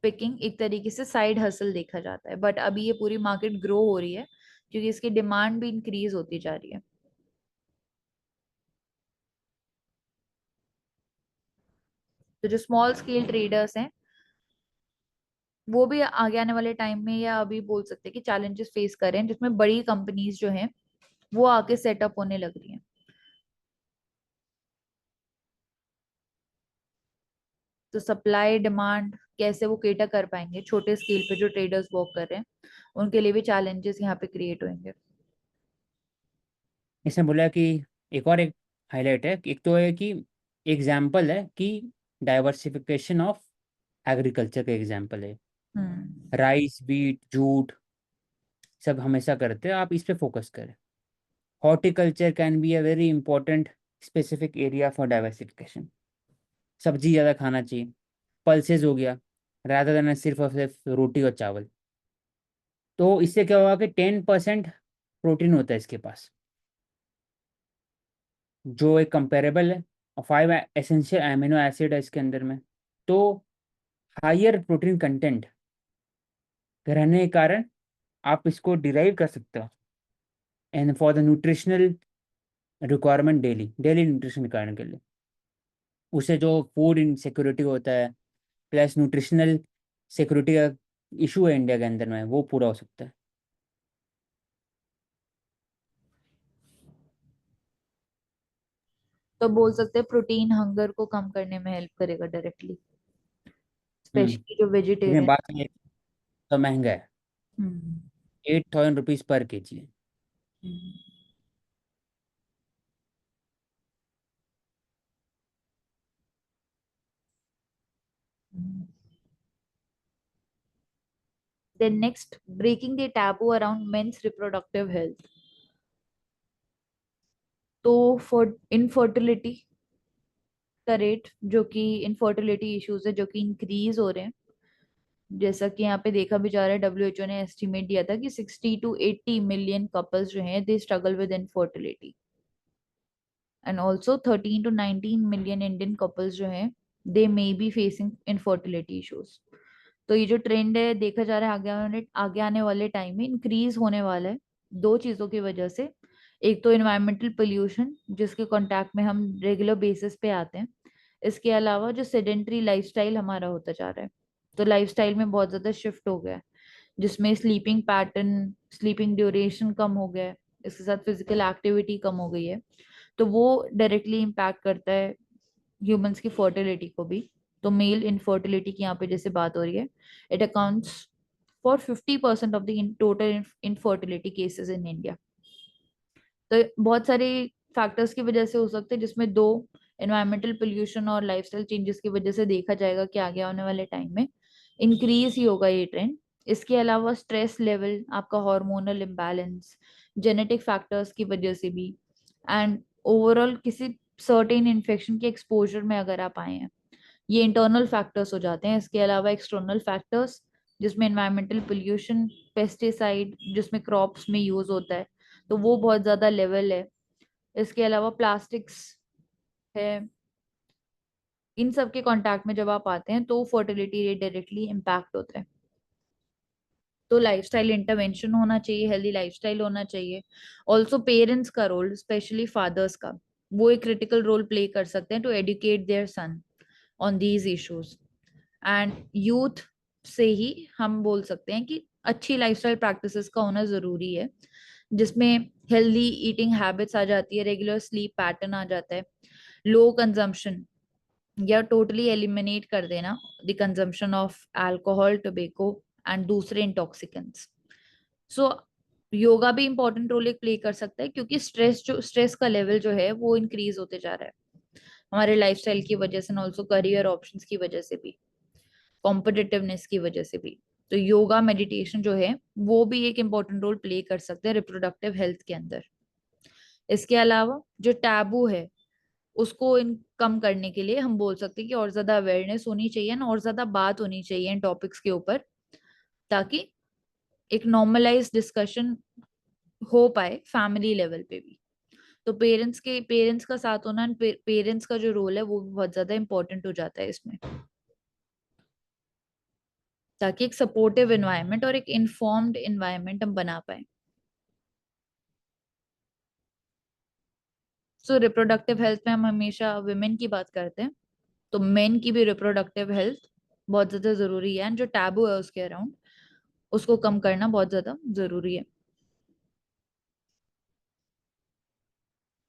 पिकिंग एक तरीके से साइड हसल देखा जाता है, बट अभी ये पूरी मार्केट ग्रो हो रही है क्योंकि इसकी डिमांड भी इंक्रीज होती जा रही है। तो जो स्मॉल स्केल ट्रेडर्स हैं वो भी आगे आने वाले टाइम में, या अभी बोल सकते हैं कि चैलेंजेस फेस कर रहे हैं, जिसमें बड़ी कंपनीज जो हैं वो आके सेटअप होने लग रही हैं। तो सप्लाई डिमांड कैसे वो केटर कर पाएंगे, छोटे स्केल पे जो ट्रेडर्स वर्क कर रहे हैं उनके लिए भी चैलेंजेस यहाँ पे क्रिएट होंगे। इसने बोला कि एक हाईलाइट है, एक तो है कि एग्जाम्पल है कि डाइवर्सिफिकेशन ऑफ एग्रीकल्चर का एग्जाम्पल है। हम्म। राइस, बीट, जूट सब हमेशा करते हैं, आप इस पे फोकस करें। Horticulture can be a very important specific area for diversification. सब्जी ज़्यादा खाना चाहिए, पल्सेस हो गया, रादर देन सिर्फ और सिर्फ रोटी और चावल। तो इससे क्या होगा कि 10% प्रोटीन होता है इसके पास, जो एक कंपेरेबल है, और 5 एसेंशियल अमीनो एसिड है इसके अंदर में। तो हायर प्रोटीन कंटेंट रहने के कारण आप इसको डिराइव कर सकते हो, and for the nutritional requirement, daily daily nutrition requirement के लिए उसे जो फूड इनसिक्योरिटी होता है प्लस न्यूट्रिशनल सिक्योरिटी का इशू है इंडिया के अंदर में, वो पूरा हो सकता है। तो बोल सकते हैं प्रोटीन हंगर को कम करने में हेल्प करेगा डायरेक्टली, हम्म। स्पेशली जो लेकिन वेजिटेरियन। बात ये है, तो महंगा है, हम्म। 8,000 रुपीज़ पर केजी है। Then next, breaking the taboo around men's reproductive health. तो फॉर इनफर्टिलिटी का रेट, जो कि इनफर्टिलिटी इश्यूज है जो कि इंक्रीज हो रहे हैं, जैसा कि यहाँ पे देखा भी जा रहा है, डब्ल्यूएचओ ने एस्टिमेट दिया था कि 60 to 80 मिलियन कपल्स जो हैं they struggle with infertility, and also 13 to 19 million Indian couples जो हैं they may be facing infertility issues. तो ये जो ट्रेंड है देखा जा रहा है आगे आने वाले टाइम में इंक्रीज होने वाला है, दो चीजों की वजह से। एक तो इन्वायरमेंटल पोल्यूशन जिसके कांटेक्ट में हम रेगुलर बेसिस पे आते हैं, इसके अलावा जो सेडेंट्री लाइफस्टाइल हमारा होता जा रहा है, तो लाइफस्टाइल में बहुत ज्यादा शिफ्ट हो गया है, जिसमें स्लीपिंग पैटर्न, स्लीपिंग ड्यूरेशन कम हो गया है, इसके साथ फिजिकल एक्टिविटी कम हो गई है। तो वो डायरेक्टली इम्पैक्ट करता है ह्यूमंस की फर्टिलिटी को भी। तो मेल इनफर्टिलिटी की यहाँ पे जैसे बात हो रही है, it accounts for 50% of the total infertility cases in India. तो बहुत सारे फैक्टर्स की वजह से हो सकते हैं, जिसमें दो, एनवायरमेंटल पोल्यूशन और लाइफस्टाइल चेंजेस की वजह से देखा जाएगा कि आगे आने वाले टाइम में इंक्रीज ही होगा ये ट्रेंड। इसके अलावा स्ट्रेस लेवल, आपका हार्मोनल इम्बैलेंस, जेनेटिक फैक्टर्स की वजह से भी, एंड ओवरऑल किसी सर्टेन इन्फेक्शन के एक्सपोजर में अगर आप आए हैं, ये इंटरनल फैक्टर्स हो जाते हैं। इसके अलावा एक्सटर्नल फैक्टर्स जिसमें एनवायरमेंटल पोल्यूशन, पेस्टिसाइड जिसमें क्रॉप्स में यूज होता है तो वो बहुत ज्यादा लेवल है। इसके अलावा प्लास्टिक्स है, इन सब के कांटेक्ट में जब आप आते हैं तो फर्टिलिटी रेट डायरेक्टली इम्पैक्ट होता है। तो लाइफस्टाइल इंटरवेंशन होना चाहिए, हेल्दी लाइफस्टाइल होना चाहिए। ऑल्सो पेरेंट्स का रोल, स्पेशली फादर्स का, वो एक क्रिटिकल रोल प्ले कर सकते हैं to educate their son on these issues. And youth से ही हम बोल सकते हैं कि अच्छी लाइफस्टाइल प्रैक्टिसेस का होना जरूरी है, जिसमें हेल्दी ईटिंग हैबिट्स आ जाती है, रेगुलर स्लीप पैटर्न आ जाता है, लो कंजम्पशन या टोटली एलिमिनेट कर देना the consumption of alcohol, tobacco and दूसरे इंटॉक्सिकेंट्स। सो योगा भी इंपॉर्टेंट रोल एक प्ले कर सकता है, क्योंकि स्ट्रेस का लेवल जो है वो इंक्रीज होते जा रहा है हमारे लाइफस्टाइल की वजह से, ऑल्सो करियर ऑप्शंस की वजह से भी, कॉम्पिटिटिवनेस की वजह से भी। तो योगा मेडिटेशन जो है वो भी एक इम्पोर्टेंट रोल प्ले कर सकते हैं रिप्रोडक्टिव हेल्थ के अंदर। इसके अलावा जो टैबू है उसको इन कम करने के लिए हम बोल सकते हैं कि और ज्यादा अवेयरनेस होनी चाहिए ना, और ज्यादा बात होनी चाहिए इन टॉपिक्स के ऊपर, ताकि एक नॉर्मलाइज डिस्कशन हो पाए फैमिली लेवल पे भी। तो पेरेंट्स का साथ होना, पेरेंट्स का जो रोल है वो भी बहुत ज्यादा इंपॉर्टेंट हो जाता है इसमें, ताकि एक सपोर्टिव एनवायरनमेंट और एक इन्फॉर्म्ड एनवायरनमेंट हम बना पाए। सो रिप्रोडक्टिव हेल्थ में हम हमेशा वुमेन की बात करते हैं, तो मेन की भी रिप्रोडक्टिव हेल्थ बहुत ज्यादा जरूरी है, एंड जो टैबू है उसके अराउंड उसको कम करना बहुत ज्यादा जरूरी है।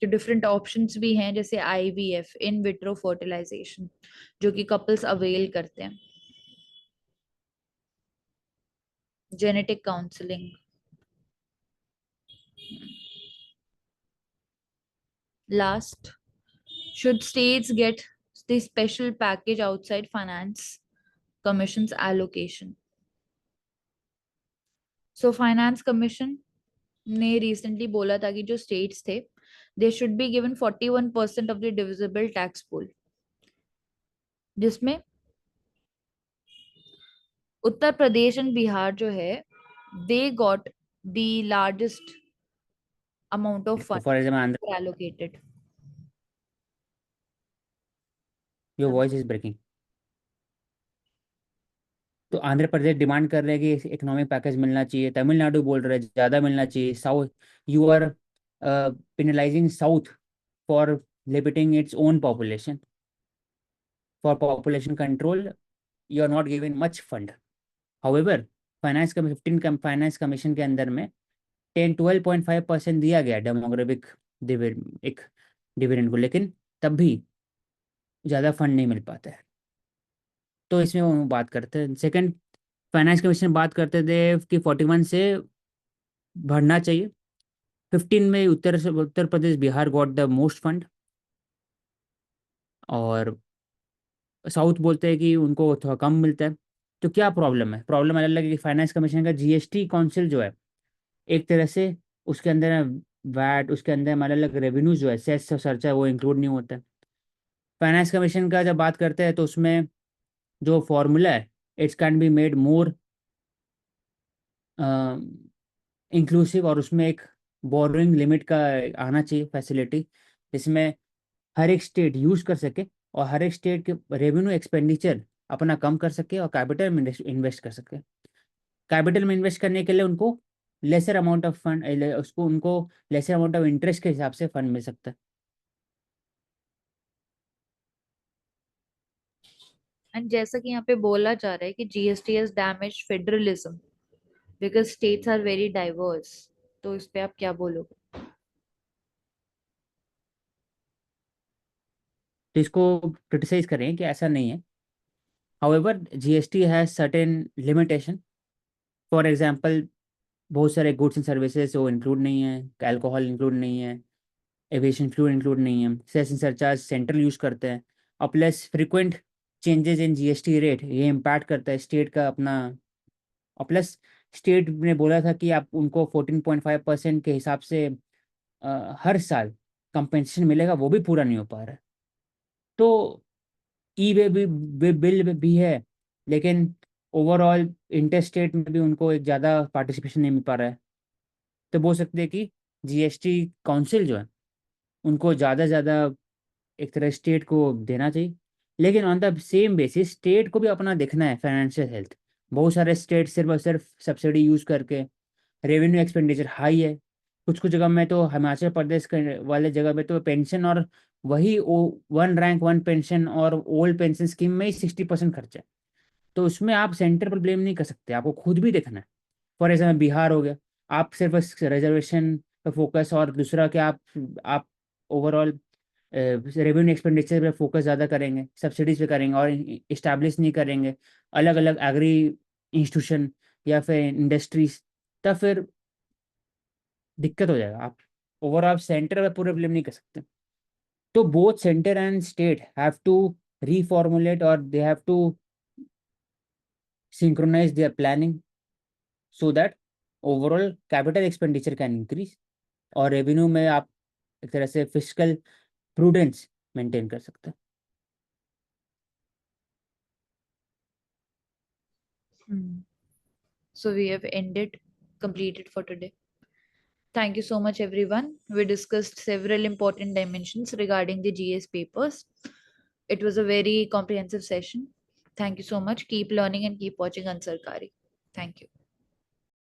जो डिफरेंट ऑप्शंस भी हैं जैसे आईवीएफ, इन विट्रो फर्टिलाइजेशन, जो कि कपल्स अवेल करते हैं, genetic counselling. Last, should states get the special package outside finance commission's allocation? So finance commission ने recently बोला था कि जो states थे they should be given 41% of the divisible tax pool, जिसमें उत्तर प्रदेश एंड बिहार जो है they got the largest amount of तो for funds example were allocated. Your voice is breaking. तो आंध्र प्रदेश डिमांड कर रहे हैं कि इकोनॉमिक पैकेज मिलना चाहिए, तमिलनाडु बोल रहे हैं ज़्यादा मिलना चाहिए, south you are penalising south for limiting its own population, for population control you are not giving much fund. However finance कमी 15 फाइनेंस कमीशन के अंदर में 10-12.5% दिया गया डेमोग्राफिक एक डिविडेंड को, लेकिन तब भी ज़्यादा फंड नहीं मिल पाता है। तो इसमें वो बात करते हैं सेकंड, फाइनेंस कमीशन बात करते थे कि 41 से बढ़ना चाहिए। 15 में Uttar Pradesh Bihar got the most fund, और साउथ बोलते हैं कि उनको थोड़ा कम मिलता है। तो क्या प्रॉब्लम है? प्रॉब्लम अलग अलग है कि फाइनेंस कमीशन का जीएसटी काउंसिल जो है एक तरह से उसके अंदर वैट, उसके अंदर अलग अलग रेवेन्यू जो है सेस सरचार्ज वो इंक्लूड नहीं होता है। फाइनेंस कमीशन का जब बात करते हैं तो उसमें जो फॉर्मूला है it's can be made more inclusive, और उसमें एक बोरोइंग लिमिट का आना चाहिए फैसिलिटी, जिसमें हर एक स्टेट यूज कर सके और हर एक स्टेट के रेवेन्यू एक्सपेंडिचर अपना कम कर सके और कैपिटल में इन्वेस्ट कर सके। कैपिटल में इन्वेस्ट करने के लिए उनको लेसर अमाउंट ऑफ फंड, उसको उनको लेसर अमाउंट ऑफ इंटरेस्ट के हिसाब से फंड मिल सकता है। एंड जैसा कि यहाँ पे बोला जा रहा है कि GST has damage federalism because states are very diverse, तो इस पे आप क्या बोलोगे? तो इसको क्रिटिसाइज करें कि ऐसा नहीं है। However GST has certain limitation. For example बहुत सारे गुड्स एंड सर्विसेज वो इंक्लूड नहीं है, अल्कोहल इंक्लूड नहीं है, एविएशन फ्यूल इंक्लूड नहीं है, cess and surcharge central use करते हैं, और plus frequent changes in GST rate ये इम्पैक्ट करता है स्टेट का अपना। और प्लस स्टेट ने बोला था कि आप उनको 14.5% के हिसाब से हर साल कंपेंसेशन मिलेगा, वो भी पूरा नहीं हो पा रहा है। तो ई वे भी बिल भी है, लेकिन ओवरऑल इंटर स्टेट में भी उनको एक ज़्यादा पार्टिसिपेशन नहीं मिल पा रहा है। तो बोल सकते हैं कि जीएसटी काउंसिल जो है उनको ज़्यादा से ज़्यादा एक तरह स्टेट को देना चाहिए, लेकिन on the same basis state को भी अपना देखना है फाइनेंशियल हेल्थ। बहुत सारे स्टेट सिर्फ और सिर्फ सब्सिडी यूज करके रेवेन्यू एक्सपेंडिचर हाई है। कुछ कुछ जगह में तो हिमाचल प्रदेश के वाले जगह में तो पेंशन और वही वन रैंक वन पेंशन और ओल्ड पेंशन स्कीम में ही 60% खर्चा है। तो उसमें आप सेंटर पर ब्लेम नहीं कर सकते, आपको खुद भी देखना है। फॉर एग्जाम्पल बिहार हो गया, आप सिर्फ रिजर्वेशन पर फोकस, और दूसरा कि आप ओवरऑल रेवेन्यू एक्सपेंडिचर पे फोकस ज़्यादा करेंगे, सब्सिडीज पे करेंगे और इस्टेब्लिश नहीं करेंगे अलग अलग एग्री इंस्टीट्यूशन या फिर इंडस्ट्रीज, तब फिर दिक्कत हो जाएगा। आप ओवरऑल सेंटर पे पूरे ब्लेम नहीं कर सकते। तो both centre and state have to reformulate or they have to synchronize their planning so that overall capital expenditure can increase और रेवेन्यू में आप एक तरह से फिजिकल प्रूडेंस मेंटेन कर सकता है। So we have completed for today. Thank you so much, everyone. We discussed several important dimensions regarding the GS papers. It was a very comprehensive session. Thank you so much. Keep learning and keep watching Ansarkari. Thank you.